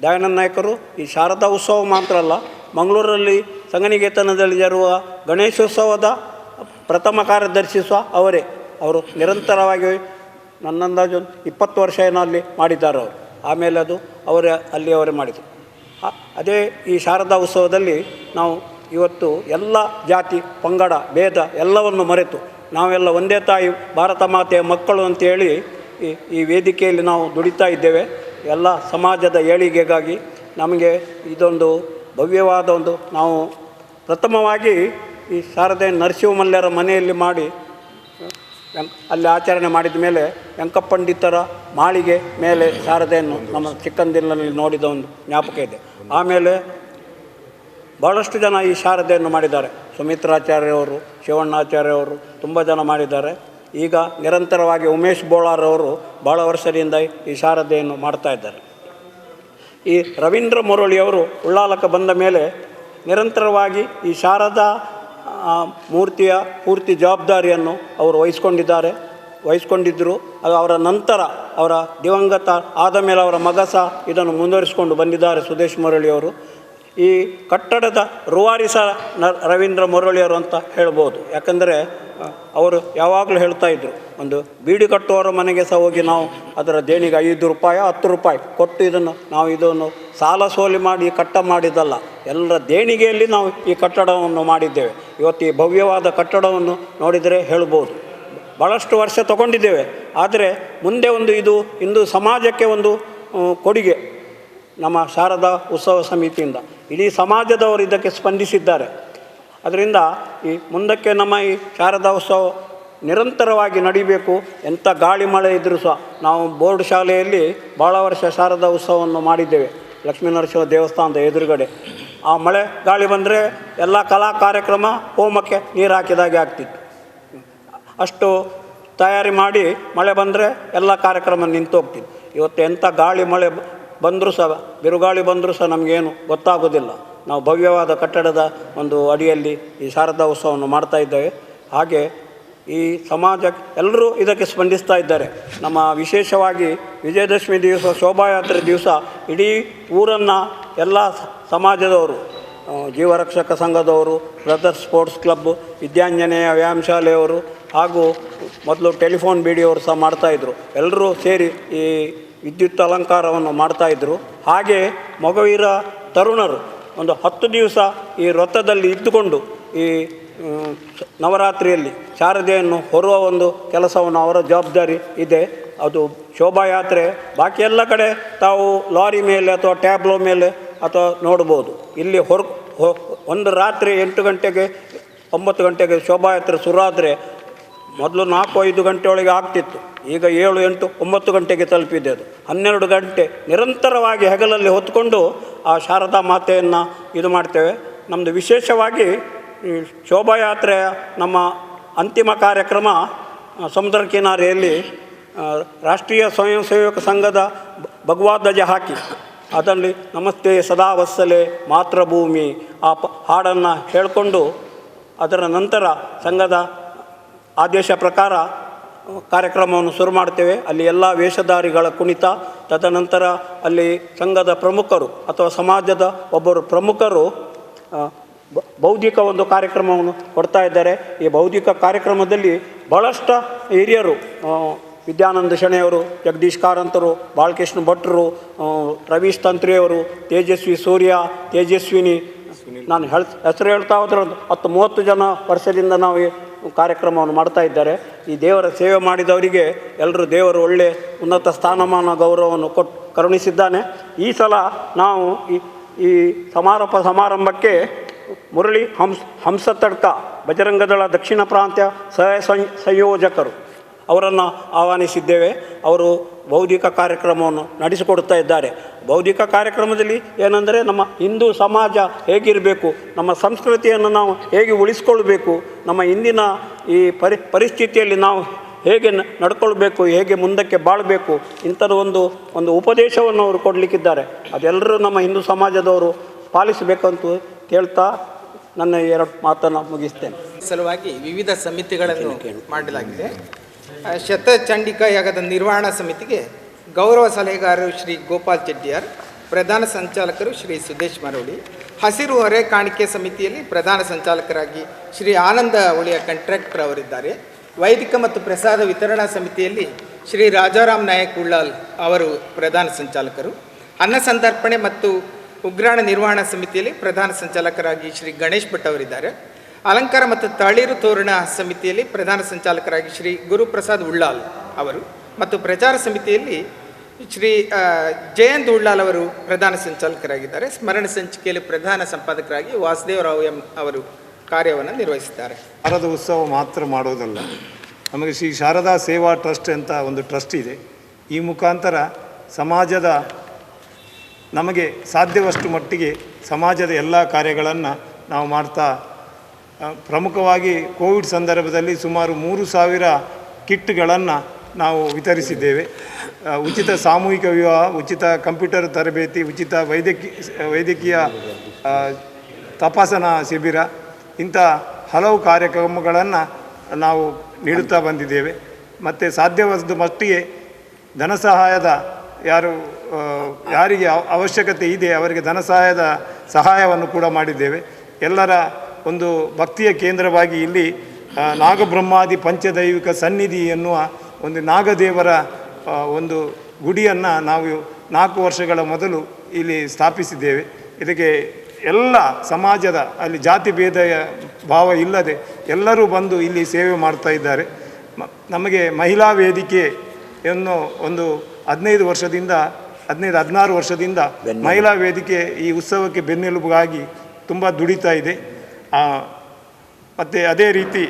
ದಯಾನಂದ ನಾಯಕರು ಈ ಶಾರದಾ ಉತ್ಸವ ಮಾತ್ರ ಅಲ್ಲ, ಮಂಗಳೂರಲ್ಲಿ ಸಂಗನಿಕೇತನದಲ್ಲಿ ಜರುವ ಗಣೇಶೋತ್ಸವದ ಪ್ರಥಮ ಕಾರ್ಯದರ್ಶಿ ಸಹ ಅವರೇ. ಅವರು ನಿರಂತರವಾಗಿ ನನ್ನಂದಾಜು 20 ವರ್ಷ ಏನೋ ಅಲ್ಲಿ ಮಾಡಿದ್ದಾರೆ ಅವರು. ಆಮೇಲೆ ಅದು ಅವರೇ ಮಾಡಿದರು. ಅದೇ ಈ ಶಾರದಾ ಉತ್ಸವದಲ್ಲಿ ನಾವು ಇವತ್ತು ಎಲ್ಲ ಜಾತಿ ಪಂಗಡ ಭೇದ ಎಲ್ಲವನ್ನು ಮರೆತು ನಾವೆಲ್ಲ ಒಂದೇ ತಾಯಿ ಭಾರತ ಮಾತೆಯ ಮಕ್ಕಳು ಅಂತೇಳಿ ಈ ವೇದಿಕೆಯಲ್ಲಿ ನಾವು ದುಡಿತಾ ಇದ್ದೇವೆ. ಎಲ್ಲ ಸಮಾಜದ ಏಳಿಗೆಗಾಗಿ ನಮಗೆ ಇದೊಂದು ಭವ್ಯವಾದ ನಾವು ಪ್ರಥಮವಾಗಿ ಈ ಶಾರದೆ ನರಸಿಂಹಮಲ್ಯರ ಮನೆಯಲ್ಲಿ ಮಾಡಿ ಅಲ್ಲಿ ಆಚರಣೆ ಮಾಡಿದ ಮೇಲೆ ವೆಂಕಪಂಡಿತರ ಮಾಳಿಗೆ ಮೇಲೆ ಶಾರದೆಯನ್ನು ನಮ್ಮ ಚಿಕ್ಕಂದಿನಲ್ಲಿ ನೋಡಿದ ಒಂದು ಜ್ಞಾಪಕ ಇದೆ. ಆಮೇಲೆ ಭಾಳಷ್ಟು ಜನ ಈ ಶಾರದೆಯನ್ನು ಮಾಡಿದ್ದಾರೆ. ಸುಮಿತ್ರಾಚಾರ್ಯವರು, ಶಿವಣ್ಣಾಚಾರ್ಯವರು ತುಂಬ ಜನ ಮಾಡಿದ್ದಾರೆ. ಈಗ ನಿರಂತರವಾಗಿ ಉಮೇಶ್ ಬೋಳಾರವರು ಭಾಳ ವರ್ಷದಿಂದ ಈ ಶಾರದೆಯನ್ನು ಮಾಡ್ತಾ ಇದ್ದಾರೆ. ಈ ರವೀಂದ್ರ ಮುರಳಿಯವರು ಉಳ್ಳಾಲಕ್ಕೆ ಬಂದ ಮೇಲೆ ನಿರಂತರವಾಗಿ ಈ ಶಾರದಾ ಮೂರ್ತಿಯ ಪೂರ್ತಿ ಜವಾಬ್ದಾರಿಯನ್ನು ಅವರು ವಹಿಸ್ಕೊಂಡಿದ್ದರು. ಅದು ಅವರ ನಂತರ ಅವರ ದಿವಂಗತ ಆದ ಮೇಲೆ ಅವರ ಮಗ ಸಹ ಇದನ್ನು ಮುಂದುವರಿಸಿಕೊಂಡು ಬಂದಿದ್ದಾರೆ, ಸುದೇಶ್ ಮುರಳಿಯವರು. ಈ ಕಟ್ಟಡದ ರೂವಾರಿ ಸಹ ರವೀಂದ್ರ ಮುರಳಿಯವರು ಅಂತ ಹೇಳ್ಬೋದು. ಯಾಕಂದರೆ ಅವರು ಯಾವಾಗಲೂ ಹೇಳ್ತಾಯಿದ್ರು, ಒಂದು ಬೀಡಿ ಕಟ್ಟುವವರ ಮನೆಗೆ ಸಹ ಹೋಗಿ ನಾವು ಅದರ ದೇಣಿಗೆ 5 ರೂಪಾಯಿ 10 ರೂಪಾಯಿ ಕೊಟ್ಟು ಇದನ್ನು ಸಾಲ ಸೋಲಿ ಮಾಡಿ ಕಟ್ಟ ಮಾಡಿದ್ದಲ್ಲ, ಎಲ್ಲರ ದೇಣಿಗೆಯಲ್ಲಿ ನಾವು ಈ ಕಟ್ಟಡವನ್ನು ಮಾಡಿದ್ದೇವೆ. ಇವತ್ತು ಈ ಭವ್ಯವಾದ ಕಟ್ಟಡವನ್ನು ನೋಡಿದರೆ ಹೇಳ್ಬೋದು, ಭಾಳಷ್ಟು ವರ್ಷ ತಗೊಂಡಿದ್ದೇವೆ. ಆದರೆ ಮುಂದೆ ಇದು ಇಂದು ಸಮಾಜಕ್ಕೆ ಒಂದು ಕೊಡುಗೆ ನಮ್ಮ ಶಾರದಾ ಉತ್ಸವ ಸಮಿತಿಯಿಂದ ಇಡೀ ಸಮಾಜದವರು ಇದಕ್ಕೆ ಸ್ಪಂದಿಸಿದ್ದಾರೆ. ಅದರಿಂದ ಈ ಮುಂದಕ್ಕೆ ನಮ್ಮ ಈ ಶಾರದಾ ಉತ್ಸವ ನಿರಂತರವಾಗಿ ನಡಿಬೇಕು. ಎಂಥ ಗಾಳಿ ಮಳೆ ಇದ್ದರೂ ಸಹ ನಾವು ಬೋರ್ಡ್ ಶಾಲೆಯಲ್ಲಿ ಭಾಳ ವರ್ಷ ಶಾರದಾ ಉತ್ಸವವನ್ನು ಮಾಡಿದ್ದೇವೆ, ಲಕ್ಷ್ಮೀನರಸಿಂಹ ದೇವಸ್ಥಾನದ ಎದುರುಗಡೆ. ಆ ಮಳೆ ಗಾಳಿ ಬಂದರೆ ಎಲ್ಲ ಕಲಾ ಕಾರ್ಯಕ್ರಮ ಹೋಮಕ್ಕೆ ನೀರು ಹಾಕಿದಾಗೆ ಆಗ್ತಿತ್ತು. ಅಷ್ಟು ತಯಾರಿ ಮಾಡಿ ಮಳೆ ಬಂದರೆ ಎಲ್ಲ ಕಾರ್ಯಕ್ರಮ ನಿಂತು ಹೋಗ್ತಿತ್ತು. ಇವತ್ತು ಎಂಥ ಗಾಳಿ ಮಳೆ ಬಂದರೂ ಸಹ, ಬಿರುಗಾಳಿ ಬಂದರೂ ಸಹ ನಮಗೇನು ಗೊತ್ತಾಗೋದಿಲ್ಲ. ನಾವು ಭವ್ಯವಾದ ಕಟ್ಟಡದ ಒಂದು ಅಡಿಯಲ್ಲಿ ಈ ಶಾರದಾ ಉತ್ಸವವನ್ನು ಮಾಡ್ತಾ ಇದ್ದೇವೆ. ಹಾಗೆ ಈ ಸಮಾಜ ಎಲ್ಲರೂ ಇದಕ್ಕೆ ಸ್ಪಂದಿಸ್ತಾ ಇದ್ದಾರೆ. ನಮ್ಮ ವಿಶೇಷವಾಗಿ ವಿಜಯದಶಮಿ ದಿವಸ, ಶೋಭಾಯಾತ್ರೆ ದಿವಸ ಇಡೀ ಊರನ್ನು ಎಲ್ಲ ಸಮಾಜದವರು, ಜೀವರಕ್ಷಕ ಸಂಘದವರು, ಬ್ರದರ್ಸ್ ಸ್ಪೋರ್ಟ್ಸ್ ಕ್ಲಬ್, ವಿದ್ಯಾಂಜನೇಯ ವ್ಯಾಯಾಮ ಶಾಲೆಯವರು ಹಾಗೂ ಮೊದಲು ಟೆಲಿಫೋನ್ ಬಿಡಿಯವರು ಸಹ ಮಾಡ್ತಾಯಿದ್ರು. ಎಲ್ಲರೂ ಸೇರಿ ಈ ವಿದ್ಯುತ್ ಅಲಂಕಾರವನ್ನು ಮಾಡ್ತಾಯಿದ್ರು. ಹಾಗೆ ಮೊಗವೀರ ತರುಣರು ಒಂದು 10 ದಿವಸ ಈ ವ್ರತದಲ್ಲಿ ಇದ್ದುಕೊಂಡು ಈ ನವರಾತ್ರಿಯಲ್ಲಿ ಶಾರದೆಯನ್ನು ಹೊರುವ ಒಂದು ಕೆಲಸವನ್ನು ಅವರ ಜವಾಬ್ದಾರಿ ಇದೆ. ಅದು ಶೋಭಾಯಾತ್ರೆ ಬಾಕಿ ಎಲ್ಲ ಕಡೆ ತಾವು ಲಾರಿ ಮೇಲೆ ಅಥವಾ ಟ್ಯಾಬ್ಲೋ ಮೇಲೆ ಅಥವಾ ನೋಡ್ಬೋದು. ಇಲ್ಲಿ ಒಂದು ರಾತ್ರಿ 8 ಗಂಟೆಗೆ 9 ಗಂಟೆಗೆ ಶೋಭಾಯಾತ್ರೆ ಶುರುವಾದರೆ ಮೊದಲು 4-5 ಗಂಟೆ ಒಳಗೆ ಆಗ್ತಿತ್ತು. ಈಗ 7, 8, 9 ಗಂಟೆಗೆ ತಲುಪಿದೆ. ಅದು 12 ಗಂಟೆ ನಿರಂತರವಾಗಿ ಹೆಗಲಲ್ಲಿ ಹೊತ್ಕೊಂಡು ಆ ಶಾರದಾ ಮಾತೆಯನ್ನು ಇದು ಮಾಡ್ತೇವೆ. ನಮ್ಮದು ವಿಶೇಷವಾಗಿ ಶೋಭಾಯಾತ್ರೆಯ ನಮ್ಮ ಅಂತಿಮ ಕಾರ್ಯಕ್ರಮ ಸಮುದ್ರ ಕಿನಾರೆಯಲ್ಲಿ ರಾಷ್ಟ್ರೀಯ ಸ್ವಯಂ ಸೇವಕ ಸಂಘದ ಭಗವಾ ಧ್ವಜ ಹಾಕಿ ಅದರಲ್ಲಿ ನಮಸ್ತೆ ಸದಾ ವತ್ಸಲೆ ಮಾತೃಭೂಮಿ ಆ ಹಾಡನ್ನು ಹೇಳಿಕೊಂಡು ಅದರ ನಂತರ ಸಂಘದ ಆದೇಶ ಪ್ರಕಾರ ಕಾರ್ಯಕ್ರಮವನ್ನು ಶುರು ಮಾಡ್ತೇವೆ. ಅಲ್ಲಿ ಎಲ್ಲ ವೇಷಧಾರಿಗಳ ಕುಣಿತ, ತದನಂತರ ಅಲ್ಲಿ ಸಂಘದ ಪ್ರಮುಖರು ಅಥವಾ ಸಮಾಜದ ಒಬ್ಬರು ಪ್ರಮುಖರು ಬೌದ್ಧಿಕ ಒಂದು ಕಾರ್ಯಕ್ರಮವನ್ನು ಕೊಡ್ತಾ ಇದ್ದಾರೆ. ಈ ಬೌದ್ಧಿಕ ಕಾರ್ಯಕ್ರಮದಲ್ಲಿ ಭಾಳಷ್ಟು ಹಿರಿಯರು, ವಿದ್ಯಾನಂದ ಶೆಣೆಯವರು, ಜಗದೀಶ್ ಕಾರಂತರು, ಬಾಲಕೃಷ್ಣ ಭಟ್ರು, ರವೀಶ್ ತಂತ್ರಿಯವರು, ತೇಜಸ್ವಿ ಸೂರ್ಯ, ತೇಜಸ್ವಿನಿ, ನಾನು ಹೆಸರು ಹೇಳ್ತಾ ಹೋದ್ರೆ 10-30 ಜನ ವರ್ಷದಿಂದ ನಾವು ಈ ಕಾರ್ಯಕ್ರಮವನ್ನು ಮಾಡ್ತಾ ಇದ್ದಾರೆ. ಈ ದೇವರ ಸೇವೆ ಮಾಡಿದವರಿಗೆ ಎಲ್ಲರೂ ದೇವರು ಒಳ್ಳೆಯ ಉನ್ನತ ಸ್ಥಾನಮಾನ ಗೌರವವನ್ನು ಕರುಣಿಸಿದ್ದಾನೆ. ಈ ಸಲ ನಾವು ಈ ಸಮಾರಂಭಕ್ಕೆ ಮುರಳಿ ಹಂಸ ತಡ್ಕ ಬಜರಂಗದಳ ದಕ್ಷಿಣ ಪ್ರಾಂತ್ಯ ಸಂಯೋಜಕರು ಅವರನ್ನು ಆಹ್ವಾನಿಸಿದ್ದೇವೆ. ಅವರು ಬೌದ್ಧಿಕ ಕಾರ್ಯಕ್ರಮವನ್ನು ನಡೆಸಿಕೊಡ್ತಾ ಇದ್ದಾರೆ. ಬೌದ್ಧಿಕ ಕಾರ್ಯಕ್ರಮದಲ್ಲಿ ಏನಂದರೆ ನಮ್ಮ ಹಿಂದೂ ಸಮಾಜ ಹೇಗಿರಬೇಕು, ನಮ್ಮ ಸಂಸ್ಕೃತಿಯನ್ನು ನಾವು ಹೇಗೆ ಉಳಿಸ್ಕೊಳ್ಬೇಕು, ನಮ್ಮ ಇಂದಿನ ಈ ಪರಿಸ್ಥಿತಿಯಲ್ಲಿ ನಾವು ಹೇಗೆ ನಡ್ಕೊಳ್ಬೇಕು, ಹೇಗೆ ಮುಂದಕ್ಕೆ ಬಾಳಬೇಕು, ಇಂಥದ್ದು ಒಂದು ಉಪದೇಶವನ್ನು ಅವರು ಕೊಡಲಿಕ್ಕಿದ್ದಾರೆ. ಅದೆಲ್ಲರೂ ನಮ್ಮ ಹಿಂದೂ ಸಮಾಜದವರು ಪಾಲಿಸಬೇಕಂತ ಕೇಳ್ತಾ ನನ್ನ 2 ಮಾತನ್ನು ಮುಗಿಸ್ತೇನೆ. ಸಲುವಾಗಿ ವಿವಿಧ ಸಮಿತಿಗಳನ್ನು ಮಾಡಲಾಗಿದೆ. ಶತಚಂಡಿಕಾ ಯಾಗದ ನಿರ್ವಹಣಾ ಸಮಿತಿಗೆ ಗೌರವ ಸಲಹೆಗಾರರು ಶ್ರೀ ಗೋಪಾಲ್ ಚೆಟ್ಟಿಯಾರ್, ಪ್ರಧಾನ ಸಂಚಾಲಕರು ಶ್ರೀ ಸುದೇಶ್ ಮರವಳಿ. ಹಸಿರು ಹೊರೆ ಕಾಣಿಕೆ ಸಮಿತಿಯಲ್ಲಿ ಪ್ರಧಾನ ಸಂಚಾಲಕರಾಗಿ ಶ್ರೀ ಆನಂದ ಒಳಿಯ ಕಾಂಟ್ರಾಕ್ಟರ್ ಅವರಿದ್ದಾರೆ. ವೈದಿಕ ಮತ್ತು ಪ್ರಸಾದ ವಿತರಣಾ ಸಮಿತಿಯಲ್ಲಿ ಶ್ರೀ ರಾಜಾರಾಮ್ ನಾಯಕ್ ಉಳ್ಳಾಲ್ ಅವರು ಪ್ರಧಾನ ಸಂಚಾಲಕರು. ಅನ್ನ ಸಂತರ್ಪಣೆ ಮತ್ತು ಉಗ್ರಾಣ ನಿರ್ವಹಣಾ ಸಮಿತಿಯಲ್ಲಿ ಪ್ರಧಾನ ಸಂಚಾಲಕರಾಗಿ ಶ್ರೀ ಗಣೇಶ್ ಭಟ್ ಅವರಿದ್ದಾರೆ. ಅಲಂಕಾರ ಮತ್ತು ತಳಿರು ತೋರಣ ಸಮಿತಿಯಲ್ಲಿ ಪ್ರಧಾನ ಸಂಚಾಲಕರಾಗಿ ಶ್ರೀ ಗುರುಪ್ರಸಾದ್ ಉಳ್ಳಾಲ್ ಅವರು ಮತ್ತು ಪ್ರಚಾರ ಸಮಿತಿಯಲ್ಲಿ ಶ್ರೀ ಜಯಂತ್ ಉಳ್ಳಾಲ್ ಅವರು ಪ್ರಧಾನ ಸಂಚಾಲಕರಾಗಿದ್ದಾರೆ. ಸ್ಮರಣ ಸಂಚಿಕೆಯಲ್ಲಿ ಪ್ರಧಾನ ಸಂಪಾದಕರಾಗಿ ವಾಸುದೇವರಾವ್ ಎಂ ಅವರು ಕಾರ್ಯವನ್ನು ನಿರ್ವಹಿಸಿದ್ದಾರೆ. ಶಾರದಾ ಉತ್ಸವ ಮಾತ್ರ ಮಾಡೋದಲ್ಲ, ನಮಗೆ ಶ್ರೀ ಶಾರದಾ ಸೇವಾ ಟ್ರಸ್ಟ್ ಅಂತ ಒಂದು ಟ್ರಸ್ಟ್ ಇದೆ. ಈ ಮುಖಾಂತರ ಸಮಾಜದ ನಮಗೆ ಸಾಧ್ಯವಷ್ಟು ಮಟ್ಟಿಗೆ ಸಮಾಜದ ಎಲ್ಲ ಕಾರ್ಯಗಳನ್ನು ನಾವು ಮಾಡ್ತಾ, ಪ್ರಮುಖವಾಗಿ ಕೋವಿಡ್ ಸಂದರ್ಭದಲ್ಲಿ ಸುಮಾರು 3,000 ಕಿಟ್ಗಳನ್ನು ನಾವು ವಿತರಿಸಿದ್ದೇವೆ. ಉಚಿತ ಸಾಮೂಹಿಕ ವಿವಾಹ, ಉಚಿತ ಕಂಪ್ಯೂಟರ್ ತರಬೇತಿ, ಉಚಿತ ವೈದ್ಯಕೀಯ ತಪಾಸಣಾ ಶಿಬಿರ, ಇಂಥ ಹಲವು ಕಾರ್ಯಕ್ರಮಗಳನ್ನು ನಾವು ನೀಡುತ್ತಾ ಬಂದಿದ್ದೇವೆ. ಮತ್ತು ಸಾಧ್ಯವಾದ ಮಟ್ಟಿಗೆ ಧನ ಸಹಾಯದ ಯಾರಿಗೆ ಅವಶ್ಯಕತೆ ಇದೆ ಅವರಿಗೆ ಧನ ಸಹಾಯವನ್ನು ಕೂಡ ಮಾಡಿದ್ದೇವೆ. ಎಲ್ಲರ ಒಂದು ಭಕ್ತಿಯ ಕೇಂದ್ರವಾಗಿ ಇಲ್ಲಿ ನಾಗಬ್ರಹ್ಮಾದಿ ಪಂಚದೈವಿಕ ಸನ್ನಿಧಿ ಎನ್ನುವ ಒಂದು ನಾಗದೇವರ ಒಂದು ಗುಡಿಯನ್ನು ನಾವು 4 ವರ್ಷಗಳ ಮೊದಲು ಇಲ್ಲಿ ಸ್ಥಾಪಿಸಿದ್ದೇವೆ. ಇದಕ್ಕೆ ಎಲ್ಲ ಸಮಾಜದ ಅಲ್ಲಿ ಜಾತಿ ಭೇದ ಭಾವ ಇಲ್ಲದೆ ಎಲ್ಲರೂ ಬಂದು ಇಲ್ಲಿ ಸೇವೆ ಮಾಡ್ತಾ ಇದ್ದಾರೆ. ನಮಗೆ ಮಹಿಳಾ ವೇದಿಕೆ ಎನ್ನೋ ಒಂದು 16 ವರ್ಷದಿಂದ ಮಹಿಳಾ ವೇದಿಕೆ ಈ ಉತ್ಸವಕ್ಕೆ ಬೆನ್ನೆಲುಬಾಗಿ ತುಂಬ ದುಡಿತಾ ಇದೆ. ಮತ್ತು ಅದೇ ರೀತಿ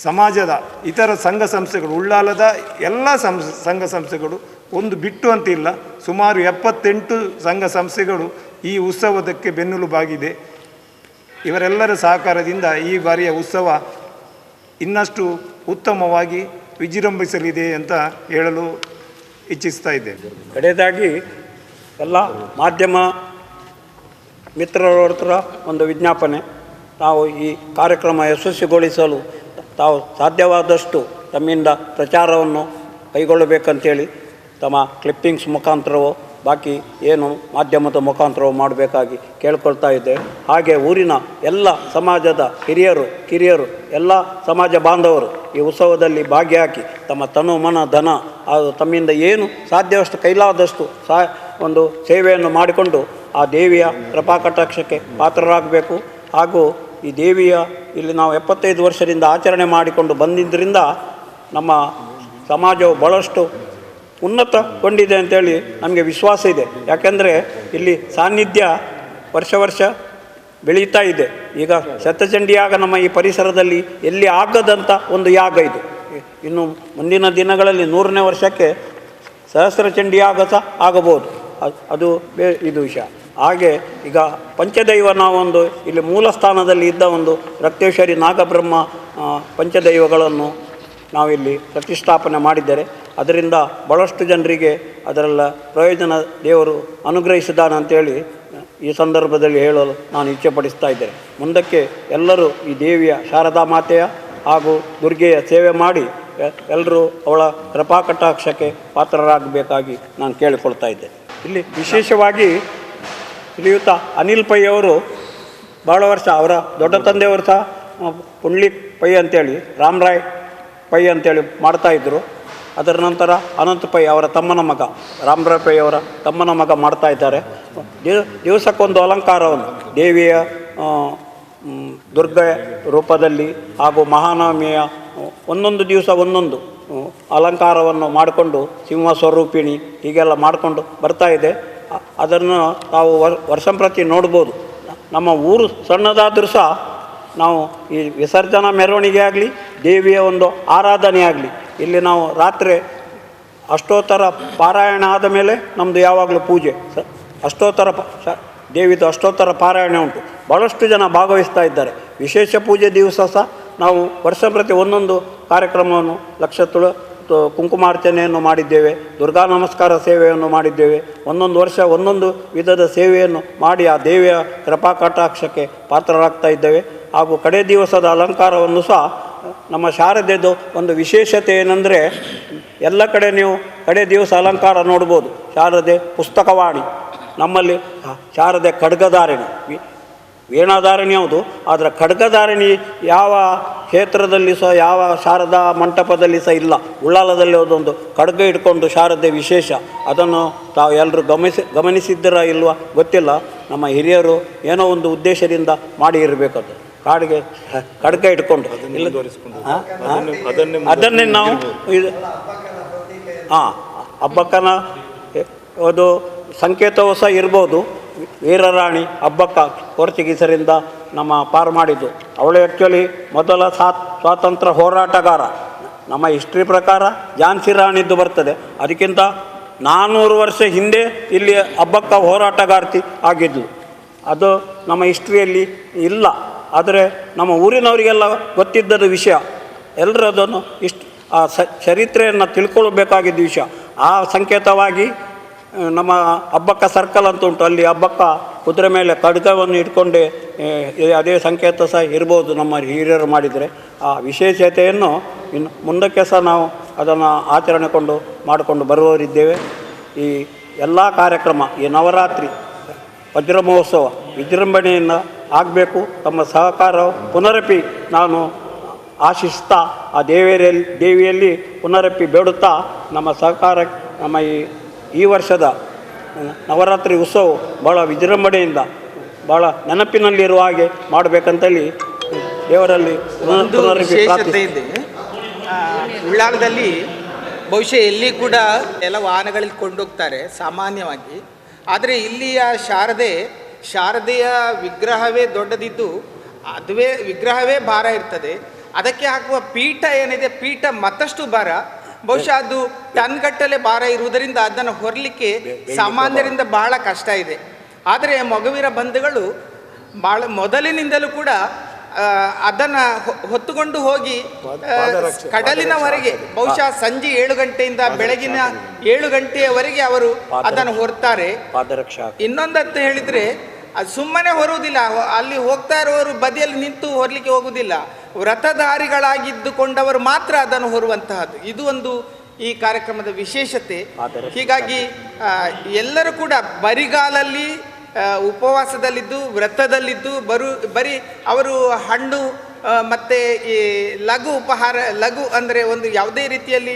ಸಮಾಜದ ಇತರ ಸಂಘ ಸಂಸ್ಥೆಗಳು, ಉಳ್ಳಾಲದ ಎಲ್ಲ ಸಂಘ ಸಂಸ್ಥೆಗಳು ಒಂದು ಬಿಟ್ಟು ಅಂತಿಲ್ಲ, ಸುಮಾರು 78 ಸಂಘ ಸಂಸ್ಥೆಗಳು ಈ ಉತ್ಸವದಕ್ಕೆ ಬೆನ್ನೆಲುಬಾಗಿದೆ. ಇವರೆಲ್ಲರ ಸಹಕಾರದಿಂದ ಈ ಬಾರಿಯ ಉತ್ಸವ ಇನ್ನಷ್ಟು ಉತ್ತಮವಾಗಿ ವಿಜೃಂಭಿಸಲಿದೆ ಅಂತ ಹೇಳಲು ಇಚ್ಛಿಸ್ತಾ ಇದ್ದೇನೆ. ಕಡೆಯದಾಗಿ ಎಲ್ಲ ಮಾಧ್ಯಮ ಮಿತ್ರರ ಹತ್ರ ಒಂದು ವಿಜ್ಞಾಪನೆ. ನಾವು ಈ ಕಾರ್ಯಕ್ರಮ ಯಶಸ್ವಿಗೊಳಿಸಲು ತಾವು ಸಾಧ್ಯವಾದಷ್ಟು ತಮ್ಮಿಂದ ಪ್ರಚಾರವನ್ನು ಕೈಗೊಳ್ಳಬೇಕಂತೇಳಿ ತಮ್ಮ ಕ್ಲಿಪ್ಪಿಂಗ್ಸ್ ಮುಖಾಂತರವೋ ಬಾಕಿ ಏನು ಮಾಧ್ಯಮದ ಮುಖಾಂತರವೋ ಮಾಡಬೇಕಾಗಿ ಕೇಳ್ಕೊಳ್ತಾ ಇದ್ದೆ. ಹಾಗೆ ಊರಿನ ಎಲ್ಲ ಸಮಾಜದ ಹಿರಿಯರು ಕಿರಿಯರು ಎಲ್ಲ ಸಮಾಜ ಬಾಂಧವರು ಈ ಉತ್ಸವದಲ್ಲಿ ಭಾಗಿಯಾಗಿ ತಮ್ಮ ತನು ಮನ ಧನ ಹಾಗೂ ತಮ್ಮಿಂದ ಏನು ಸಾಧ್ಯವಷ್ಟು ಕೈಲಾದಷ್ಟು ಒಂದು ಸೇವೆಯನ್ನು ಮಾಡಿಕೊಂಡು ಆ ದೇವಿಯ ಕೃಪಾಕಟಾಕ್ಷಕ್ಕೆ ಪಾತ್ರರಾಗಬೇಕು. ಹಾಗೂ ಈ ದೇವಿಯ ಇಲ್ಲಿ ನಾವು 75 ವರ್ಷದಿಂದ ಆಚರಣೆ ಮಾಡಿಕೊಂಡು ಬಂದಿದ್ದರಿಂದ ನಮ್ಮ ಸಮಾಜವು ಭಾಳಷ್ಟು ಉನ್ನತಗೊಂಡಿದೆ ಅಂತೇಳಿ ನಮಗೆ ವಿಶ್ವಾಸ ಇದೆ. ಯಾಕೆಂದರೆ ಇಲ್ಲಿ ಸಾನ್ನಿಧ್ಯ ವರ್ಷ ಬೆಳೀತಾ ಇದೆ. ಈಗ ಶತಚಂಡಿಯಾಗ ನಮ್ಮ ಈ ಪರಿಸರದಲ್ಲಿ ಎಲ್ಲಿ ಆಗದಂಥ ಒಂದು ಯಾಗ ಇದು. ಇನ್ನು ಮುಂದಿನ ದಿನಗಳಲ್ಲಿ 100ನೇ ವರ್ಷಕ್ಕೆ ಸಹಸ್ರಚಂಡಿಯಾಗ ಸಹ ಆಗಬಹುದು. ಅದು ಇದು ವಿಷಯ. ಹಾಗೆ ಈಗ ಪಂಚದೈವ ನಾವೊಂದು ಇಲ್ಲಿ ಮೂಲ ಸ್ಥಾನದಲ್ಲಿ ಇದ್ದ ಒಂದು ರಕ್ತೇಶ್ವರಿ ನಾಗಬ್ರಹ್ಮ ಪಂಚದೈವಗಳನ್ನು ನಾವಿಲ್ಲಿ ಪ್ರತಿಷ್ಠಾಪನೆ ಮಾಡಿದ್ದಾರೆ. ಅದರಿಂದ ಭಾಳಷ್ಟು ಜನರಿಗೆ ಅದರೆಲ್ಲ ಪ್ರಯೋಜನ ದೇವರು ಅನುಗ್ರಹಿಸಿದ್ದಾನೆ ಅಂತೇಳಿ ಈ ಸಂದರ್ಭದಲ್ಲಿ ಹೇಳಲು ನಾನು ಇಚ್ಛೆಪಡಿಸ್ತಾ ಇದ್ದೇನೆ. ಮುಂದಕ್ಕೆ ಎಲ್ಲರೂ ಈ ದೇವಿಯ ಶಾರದಾ ಮಾತೆಯ ಹಾಗೂ ದುರ್ಗೆಯ ಸೇವೆ ಮಾಡಿ ಎಲ್ಲರೂ ಅವಳ ಕೃಪಾಕಟಾಕ್ಷಕ್ಕೆ ಪಾತ್ರರಾಗಬೇಕಾಗಿ ನಾನು ಕೇಳಿಕೊಳ್ತಾ ಇದ್ದೆ. ಇಲ್ಲಿ ವಿಶೇಷವಾಗಿ ಶ್ರೀಯುತ ಅನಿಲ್ ಪೈ ಅವರು ಭಾಳ ವರ್ಷ ಅವರ ದೊಡ್ಡ ತಂದೆಯವರು ಸಹ ಪುಂಡ್ಲಿಕ್ ಪೈ ಅಂತೇಳಿ ರಾಮರಾಯ್ ಪೈ ಅಂತೇಳಿ ಮಾಡ್ತಾಯಿದ್ರು. ಅದರ ನಂತರ ಅನಂತ ಪೈ ಅವರ ತಮ್ಮನ ಮಗ ರಾಮರಾಯ್ ಪೈ ಅವರ ತಮ್ಮನ ಮಗ ಮಾಡ್ತಾ ಇದ್ದಾರೆ. ದಿವಸಕ್ಕೊಂದು ಅಲಂಕಾರವನ್ನು ದೇವಿಯ ದುರ್ಗ ರೂಪದಲ್ಲಿ ಹಾಗೂ ಮಹಾನವಮಿಯ ಒಂದೊಂದು ದಿವಸ ಒಂದೊಂದು ಅಲಂಕಾರವನ್ನು ಮಾಡಿಕೊಂಡು ಸಿಂಹ ಸ್ವರೂಪಿಣಿ ಹೀಗೆಲ್ಲ ಮಾಡಿಕೊಂಡು ಬರ್ತಾ ಇದೆ. ಅದನ್ನು ನಾವು ವರ್ಷಂಪ್ರತಿ ನೋಡ್ಬೋದು. ನಮ್ಮ ಊರು ಸಣ್ಣದಾದರೂ ಸಹ ನಾವು ಈ ವಿಸರ್ಜನಾ ಮೆರವಣಿಗೆ ಆಗಲಿ ದೇವಿಯ ಒಂದು ಆರಾಧನೆ ಆಗಲಿ ಇಲ್ಲಿ ನಾವು ರಾತ್ರಿ ಅಷ್ಟೋತ್ತರ ಪಾರಾಯಣ ಆದ ಮೇಲೆ ನಮ್ಮದು ಯಾವಾಗಲೂ ಪೂಜೆ ಅಷ್ಟೋತ್ತರ ದೇವಿದು ಅಷ್ಟೋತ್ತರ ಪಾರಾಯಣ ಉಂಟು. ಭಾಳಷ್ಟು ಜನ ಭಾಗವಹಿಸ್ತಾ ಇದ್ದಾರೆ. ವಿಶೇಷ ಪೂಜೆ ದಿವಸ ಸಹ ನಾವು ವರ್ಷಂಪ್ರತಿ ಒಂದೊಂದು ಕಾರ್ಯಕ್ರಮವನ್ನು ಲಕ್ಷ ಕುಂಕುಮಾರ್ಚನೆಯನ್ನು ಮಾಡಿದ್ದೇವೆ. ದುರ್ಗಾ ನಮಸ್ಕಾರ ಸೇವೆಯನ್ನು ಮಾಡಿದ್ದೇವೆ. ಒಂದೊಂದು ವರ್ಷ ಒಂದೊಂದು ವಿಧದ ಸೇವೆಯನ್ನು ಮಾಡಿ ಆ ದೇವಿಯ ಕೃಪಾಕಟಾಕ್ಷಕ್ಕೆ ಪಾತ್ರರಾಗ್ತಾ ಇದ್ದೇವೆ. ಹಾಗೂ ಕಡೆ ದಿವಸದ ಅಲಂಕಾರವನ್ನು ಸಹ ನಮ್ಮ ಶಾರದೆದು ಒಂದು ವಿಶೇಷತೆ ಏನಂದರೆ ಎಲ್ಲ ಕಡೆ ನೀವು ಕಡೆ ದಿವಸ ಅಲಂಕಾರ ನೋಡ್ಬೋದು. ಶಾರದೆ ಪುಸ್ತಕವಾಣಿ, ನಮ್ಮಲ್ಲಿ ಶಾರದೆ ಖಡ್ಗಧಾರಿಣಿ, ವೀಣಾಧಾರಿಣಿ ಹೌದು, ಆದರೆ ಖಡ್ಗಧಾರಿಣಿ ಯಾವ ಕ್ಷೇತ್ರದಲ್ಲಿ ಸಹ ಯಾವ ಶಾರದಾ ಮಂಟಪದಲ್ಲಿ ಸಹ ಇಲ್ಲ. ಉಳ್ಳಾಲದಲ್ಲಿ ಅದೊಂದು ಖಡ್ಗ ಇಟ್ಕೊಂಡು ಶಾರದೆ ವಿಶೇಷ. ಅದನ್ನು ತಾವು ಎಲ್ಲರೂ ಗಮನಿಸಿದ್ದೀರಾ ಇಲ್ವಾ ಗೊತ್ತಿಲ್ಲ. ನಮ್ಮ ಹಿರಿಯರು ಏನೋ ಒಂದು ಉದ್ದೇಶದಿಂದ ಮಾಡಿ ಇರಬೇಕದು. ಕಾಡಿಗೆ ಖಡ್ಗ ಇಟ್ಕೊಂಡು ಅದನ್ನೇ ನಾವು ಹಬ್ಬಕ್ಕನ ಅದು ಸಂಕೇತವೂ ಸಹ ಇರ್ಬೋದು. ವೀರರಾಣಿ ಹಬ್ಬಕ್ಕ ಪೋರ್ಚುಗೀಸರಿಂದ ನಮ್ಮ ಪಾರು ಮಾಡಿದ್ದು. ಅವಳು ಆ್ಯಕ್ಚುಲಿ ಮೊದಲ ಸ್ವಾತಂತ್ರ್ಯ ಹೋರಾಟಗಾರ. ನಮ್ಮ ಹಿಸ್ಟ್ರಿ ಪ್ರಕಾರ ಝಾನ್ಸಿ ರಾಣಿದ್ದು ಬರ್ತದೆ. ಅದಕ್ಕಿಂತ 400 ವರ್ಷ ಹಿಂದೆ ಇಲ್ಲಿ ಹಬ್ಬಕ್ಕ ಹೋರಾಟಗಾರ್ತಿ ಆಗಿದ್ಲು. ಅದು ನಮ್ಮ ಹಿಸ್ಟ್ರಿಯಲ್ಲಿ ಇಲ್ಲ. ಆದರೆ ನಮ್ಮ ಊರಿನವರಿಗೆಲ್ಲ ಗೊತ್ತಿದ್ದದ ವಿಷಯ. ಎಲ್ಲರೂ ಅದನ್ನು ಆ ಚರಿತ್ರೆಯನ್ನು ತಿಳ್ಕೊಳ್ಬೇಕಾಗಿದ್ದ ವಿಷಯ. ಆ ಸಂಕೇತವಾಗಿ ನಮ್ಮ ಹಬ್ಬಕ್ಕ ಸರ್ಕಲ್ ಅಂತ ಉಂಟು, ಅಲ್ಲಿ ಹಬ್ಬಕ್ಕ ಕುದುರೆ ಮೇಲೆ ಖಡ್ಗವನ್ನು ಇಟ್ಕೊಂಡೆ ಅದೇ ಸಂಕೇತ ಸಹ ಇರ್ಬೋದು ನಮ್ಮ ಹಿರಿಯರು ಮಾಡಿದರೆ. ಆ ವಿಶೇಷತೆಯನ್ನು ಇನ್ನು ಮುಂದಕ್ಕೆ ಸಹ ನಾವು ಅದನ್ನು ಮಾಡಿಕೊಂಡು ಬರುವವರಿದ್ದೇವೆ. ಈ ಎಲ್ಲ ಕಾರ್ಯಕ್ರಮ, ಈ ನವರಾತ್ರಿ ವಜ್ರ ಮಹೋತ್ಸವ ವಿಜೃಂಭಣೆಯಿಂದ ಆಗಬೇಕು. ತಮ್ಮ ಸಹಕಾರ ಪುನರಪಿ ನಾನು ಆಶಿಸ್ತಾ ಆ ದೇವಿಯಲ್ಲಿ ಪುನರಪಿ ಬೇಡುತ್ತಾ ನಮ್ಮ ಸಹಕಾರ ನಮ್ಮ ಈ ವರ್ಷದ ನವರಾತ್ರಿ ಉತ್ಸವ ಭಾಳ ವಿಜೃಂಭಣೆಯಿಂದ ಭಾಳ ನೆನಪಿನಲ್ಲಿರುವ ಹಾಗೆ ಮಾಡಬೇಕಂತೇಳಿ ದೇವರಲ್ಲಿ ಒಂದು ವಿಶೇಷತೆ ಇದೆ. ಉಳ್ಳಾಲದಲ್ಲಿ ಬಹುಶಃ ಎಲ್ಲಿ ಕೂಡ ಎಲ್ಲ ವಾಹನಗಳಲ್ಲಿ ಕೊಂಡೋಗ್ತಾರೆ ಸಾಮಾನ್ಯವಾಗಿ. ಆದರೆ ಇಲ್ಲಿಯ ಶಾರದೆಯ ವಿಗ್ರಹವೇ ದೊಡ್ಡದಿದ್ದು ಅದುವೇ ವಿಗ್ರಹವೇ ಭಾರ ಇರ್ತದೆ. ಅದಕ್ಕೆ ಹಾಕುವ ಪೀಠ ಏನಿದೆ, ಪೀಠ ಮತ್ತಷ್ಟು ಭಾರ, ಬಹುಶಃ ಅದು ಟನ್ಗಟ್ಟಲೆ ಭಾರ ಇರುವುದರಿಂದ ಅದನ್ನು ಹೊರಲಿಕ್ಕೆ ಸಾಮಾನ್ಯರಿಂದ ಬಹಳ ಕಷ್ಟ ಇದೆ. ಆದರೆ ಮೊಗವೀರ ಬಂಧುಗಳು ಭಾಳ ಮೊದಲಿನಿಂದಲೂ ಕೂಡ ಅದನ್ನು ಹೊತ್ತುಕೊಂಡು ಹೋಗಿ ಕಡಲಿನವರೆಗೆ, ಬಹುಶಃ ಸಂಜೆ 7 ಗಂಟೆಯಿಂದ ಬೆಳಗಿನ 7 ಗಂಟೆಯವರೆಗೆ ಅವರು ಅದನ್ನು ಹೊರ್ತಾರೆ. ಇನ್ನೊಂದಂತ ಹೇಳಿದರೆ ಅದು ಸುಮ್ಮನೆ ಹೊರುವುದಿಲ್ಲ, ಅಲ್ಲಿ ಹೋಗ್ತಾ ಇರುವವರು ಬದಿಯಲ್ಲಿ ನಿಂತು ಹೊರಲಿಕ್ಕೆ ಹೋಗುವುದಿಲ್ಲ. ವ್ರತಧಾರಿಗಳಾಗಿದ್ದುಕೊಂಡವರು ಮಾತ್ರ ಅದನ್ನು ಹೊರುವಂತಹದ್ದು. ಇದು ಒಂದು ಈ ಕಾರ್ಯಕ್ರಮದ ವಿಶೇಷತೆ. ಹೀಗಾಗಿ ಎಲ್ಲರೂ ಕೂಡ ಬರಿಗಾಲಲ್ಲಿ ಉಪವಾಸದಲ್ಲಿದ್ದು ವ್ರತದಲ್ಲಿದ್ದು ಬರೀ ಅವರು ಹಣ್ಣು ಮತ್ತು ಈ ಲಘು ಅಂದರೆ ಒಂದು ಯಾವುದೇ ರೀತಿಯಲ್ಲಿ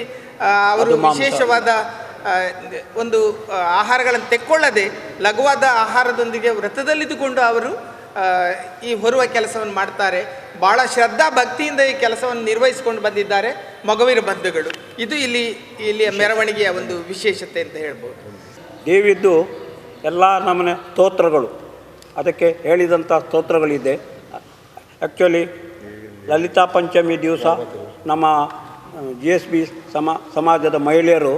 ಅವರು ವಿಶೇಷವಾದ ಒಂದು ಆಹಾರಗಳನ್ನು ತೆಕ್ಕೊಳ್ಳದೆ ಲಘುವಾದ ಆಹಾರದೊಂದಿಗೆ ವ್ರತದಲ್ಲಿದ್ದುಕೊಂಡು ಅವರು ಈ ಹೊರುವ ಕೆಲಸವನ್ನು ಮಾಡ್ತಾರೆ. ಭಾಳ ಶ್ರದ್ಧಾ ಭಕ್ತಿಯಿಂದ ಈ ಕೆಲಸವನ್ನು ನಿರ್ವಹಿಸಿಕೊಂಡು ಬಂದಿದ್ದಾರೆ ಮೊಗವೀರ ಬಂಧುಗಳು. ಇದು ಇಲ್ಲಿಯ ಮೆರವಣಿಗೆಯ ಒಂದು ವಿಶೇಷತೆ ಅಂತ ಹೇಳ್ಬೋದು. ದೇವಿದ್ದು ಎಲ್ಲ ನಮೂನೆ ಸ್ತೋತ್ರಗಳು, ಅದಕ್ಕೆ ಹೇಳಿದಂಥ ಸ್ತೋತ್ರಗಳಿದೆ. ಆ್ಯಕ್ಚುಲಿ ಲಲಿತಾ ಪಂಚಮಿ ದಿವಸ ನಮ್ಮ GSB ಸಮಾಜದ ಮಹಿಳೆಯರು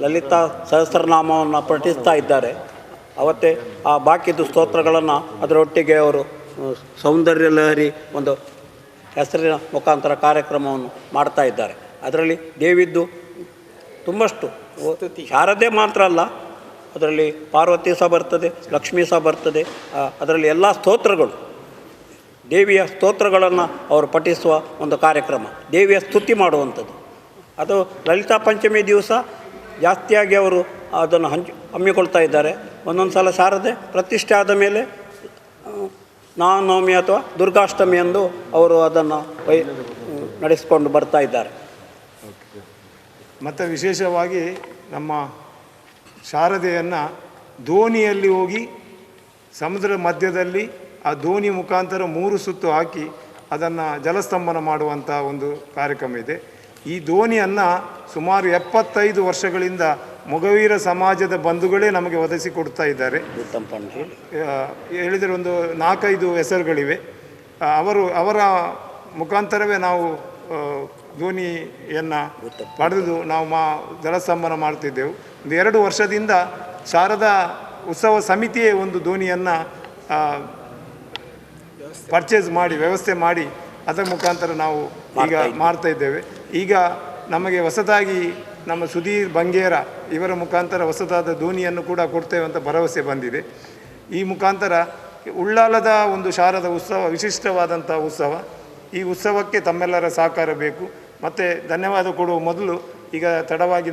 ಲಲಿತಾ ಸಹಸ್ರನಾಮವನ್ನು ಪಠಿಸ್ತಾ ಇದ್ದಾರೆ. ಅವತ್ತೇ ಆ ಬಾಕಿದು ಸ್ತೋತ್ರಗಳನ್ನು ಅದರೊಟ್ಟಿಗೆ ಅವರು ಸೌಂದರ್ಯ ಲಹರಿ ಒಂದು ಹೆಸರಿನ ಮುಖಾಂತರ ಕಾರ್ಯಕ್ರಮವನ್ನು ಮಾಡ್ತಾ ಇದ್ದಾರೆ. ಅದರಲ್ಲಿ ದೇವಿದ್ದು ತುಂಬಷ್ಟು ಶಾರದೆ ಮಾತ್ರ ಅಲ್ಲ, ಅದರಲ್ಲಿ ಪಾರ್ವತಿ ಸಹ ಬರ್ತದೆ, ಲಕ್ಷ್ಮೀ ಸಹ ಬರ್ತದೆ. ಅದರಲ್ಲಿ ಎಲ್ಲ ಸ್ತೋತ್ರಗಳು, ದೇವಿಯ ಸ್ತೋತ್ರಗಳನ್ನು ಅವರು ಪಠಿಸುವ ಒಂದು ಕಾರ್ಯಕ್ರಮ, ದೇವಿಯ ಸ್ತುತಿ ಮಾಡುವಂಥದ್ದು. ಅದು ಲಲಿತಾ ಪಂಚಮಿ ದಿವಸ ಜಾಸ್ತಿಯಾಗಿ ಅವರು ಅದನ್ನು ಹಮ್ಮಿಕೊಳ್ತಾ ಇದ್ದಾರೆ. ಒಂದೊಂದು ಸಲ ಶಾರದೆ ಪ್ರತಿಷ್ಠೆ ಆದ ಮೇಲೆ ನವಮಿ ಅಥವಾ ದುರ್ಗಾಷ್ಟಮಿ ಎಂದು ಅವರು ಅದನ್ನು ನಡೆಸಿಕೊಂಡು ಬರ್ತಾ ಇದ್ದಾರೆ. ಮತ್ತು ವಿಶೇಷವಾಗಿ ನಮ್ಮ ಶಾರದೆಯನ್ನು ದೋಣಿಯಲ್ಲಿ ಹೋಗಿ ಸಮುದ್ರದ ಮಧ್ಯದಲ್ಲಿ ಆ ದೋಣಿ ಮುಖಾಂತರ 3 ಸುತ್ತು ಹಾಕಿ ಅದನ್ನು ಜಲಸ್ತಂಭನ ಮಾಡುವಂಥ ಒಂದು ಕಾರ್ಯಕ್ರಮ ಇದೆ. ಈ ದೋಣಿಯನ್ನು ಸುಮಾರು 75 ವರ್ಷಗಳಿಂದ ಮೊಗವೀರ ಸಮಾಜದ ಬಂಧುಗಳೇ ನಮಗೆ ಒದಗಿಸಿಕೊಡ್ತಾ ಇದ್ದಾರೆ. ಹೇಳಿದರೆ ಒಂದು 4-5 ಹೆಸರುಗಳಿವೆ. ಅವರ ಮುಖಾಂತರವೇ ನಾವು ದೋಣಿಯನ್ನು ಪಡೆದು ನಾವು ಜಲಸ್ತಂಭನ ಮಾಡ್ತಿದ್ದೆವು. ಒಂದು 2 ವರ್ಷದಿಂದ ಶಾರದಾ ಉತ್ಸವ ಸಮಿತಿಯೇ ಒಂದು ದೋಣಿಯನ್ನು ಪರ್ಚೇಸ್ ಮಾಡಿ ವ್ಯವಸ್ಥೆ ಮಾಡಿ ಅದರ ಮುಖಾಂತರ ನಾವು ಈಗ ಮಾಡ್ತಾ ಇದ್ದೇವೆ. ಈಗ ನಮಗೆ ಹೊಸದಾಗಿ ನಮ್ಮ ಸುಧೀರ್ ಬಂಗೇರ ಇವರ ಮುಖಾಂತರ ಹೊಸದಾದ ದೋಣಿಯನ್ನು ಕೂಡ ಕೊಡ್ತೇವೆ ಅಂತ ಭರವಸೆ ಬಂದಿದೆ. ಈ ಮುಖಾಂತರ ಉಳ್ಳಾಲದ ಒಂದು ಶಾರದಾ ಉತ್ಸವ ವಿಶಿಷ್ಟವಾದಂಥ ಉತ್ಸವ. ಈ ಉತ್ಸವಕ್ಕೆ ತಮ್ಮೆಲ್ಲರ ಸಹಕಾರ ಬೇಕು. ಮತ್ತು ಧನ್ಯವಾದ ಕೊಡುವ ಮೊದಲು ಈಗ ತಡವಾಗಿ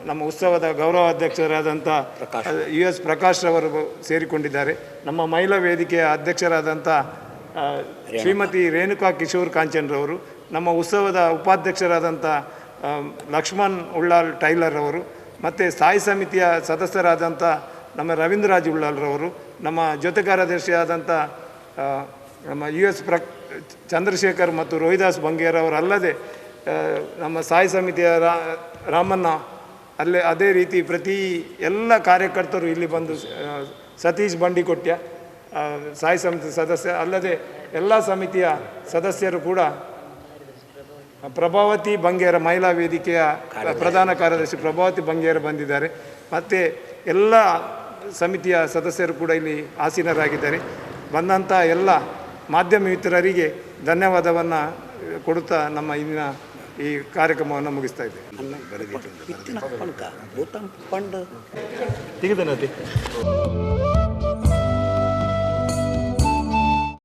ನಮ್ಮ ಉತ್ಸವದ ಗೌರವ ಅಧ್ಯಕ್ಷರಾದಂಥ US ಪ್ರಕಾಶ್ ರವರು ಸೇರಿಕೊಂಡಿದ್ದಾರೆ. ನಮ್ಮ ಮಹಿಳಾ ವೇದಿಕೆಯ ಅಧ್ಯಕ್ಷರಾದಂಥ ಶ್ರೀಮತಿ ರೇಣುಕಾ ಕಿಶೋರ್ ಕಾಂಚನ್ರವರು, ನಮ್ಮ ಉತ್ಸವದ ಉಪಾಧ್ಯಕ್ಷರಾದಂಥ ಲಕ್ಷ್ಮಣ್ ಉಳ್ಳಾಲ್ ಟೈಲರ್ ಅವರು, ಮತ್ತು ಸ್ಥಾಯಿ ಸಮಿತಿಯ ಸದಸ್ಯರಾದಂಥ ನಮ್ಮ ರವೀಂದ್ರರಾಜ್ ಉಳ್ಳಾಲ್ರವರು, ನಮ್ಮ ಜೊತೆ ಕಾರ್ಯದರ್ಶಿಯಾದಂಥ ನಮ್ಮ US ಚಂದ್ರಶೇಖರ್ ಮತ್ತು ರೋಹಿದಾಸ್ ಬಂಗೇರವರಲ್ಲದೆ ನಮ್ಮ ಸ್ಥಾಯಿ ಸಮಿತಿಯ ರಾಮಣ್ಣ, ಅದೇ ರೀತಿ ಎಲ್ಲ ಕಾರ್ಯಕರ್ತರು ಇಲ್ಲಿ ಬಂದು, ಸತೀಶ್ ಬಂಡಿಕೊಟ್ಯ ಸ್ಥಾಯಿ ಸಮಿತಿ ಸದಸ್ಯ, ಅಲ್ಲದೆ ಎಲ್ಲ ಸಮಿತಿಯ ಸದಸ್ಯರು ಕೂಡ, ಪ್ರಭಾವತಿ ಬಂಗೇರ ಮಹಿಳಾ ವೇದಿಕೆಯ ಪ್ರಧಾನ ಕಾರ್ಯದರ್ಶಿ ಪ್ರಭಾವತಿ ಬಂಗೇರ ಬಂದಿದ್ದಾರೆ. ಮತ್ತು ಎಲ್ಲ ಸಮಿತಿಯ ಸದಸ್ಯರು ಕೂಡ ಇಲ್ಲಿ ಆಸೀನರಾಗಿದ್ದಾರೆ. ಬಂದಂಥ ಎಲ್ಲ ಮಾಧ್ಯಮ ಮಿತ್ರರಿಗೆ ಧನ್ಯವಾದವನ್ನು ಕೊಡುತ್ತಾ ನಮ್ಮ ಇಂದಿನ ಈ ಕಾರ್ಯಕ್ರಮವನ್ನು ಮುಗಿಸ್ತಾ ಇದ್ದೇವೆ. ಇತ್ತಿನ ಪಂಕ ಭೂತಂ ಪಂಡ್ ತೆಗೆದ ನದಿ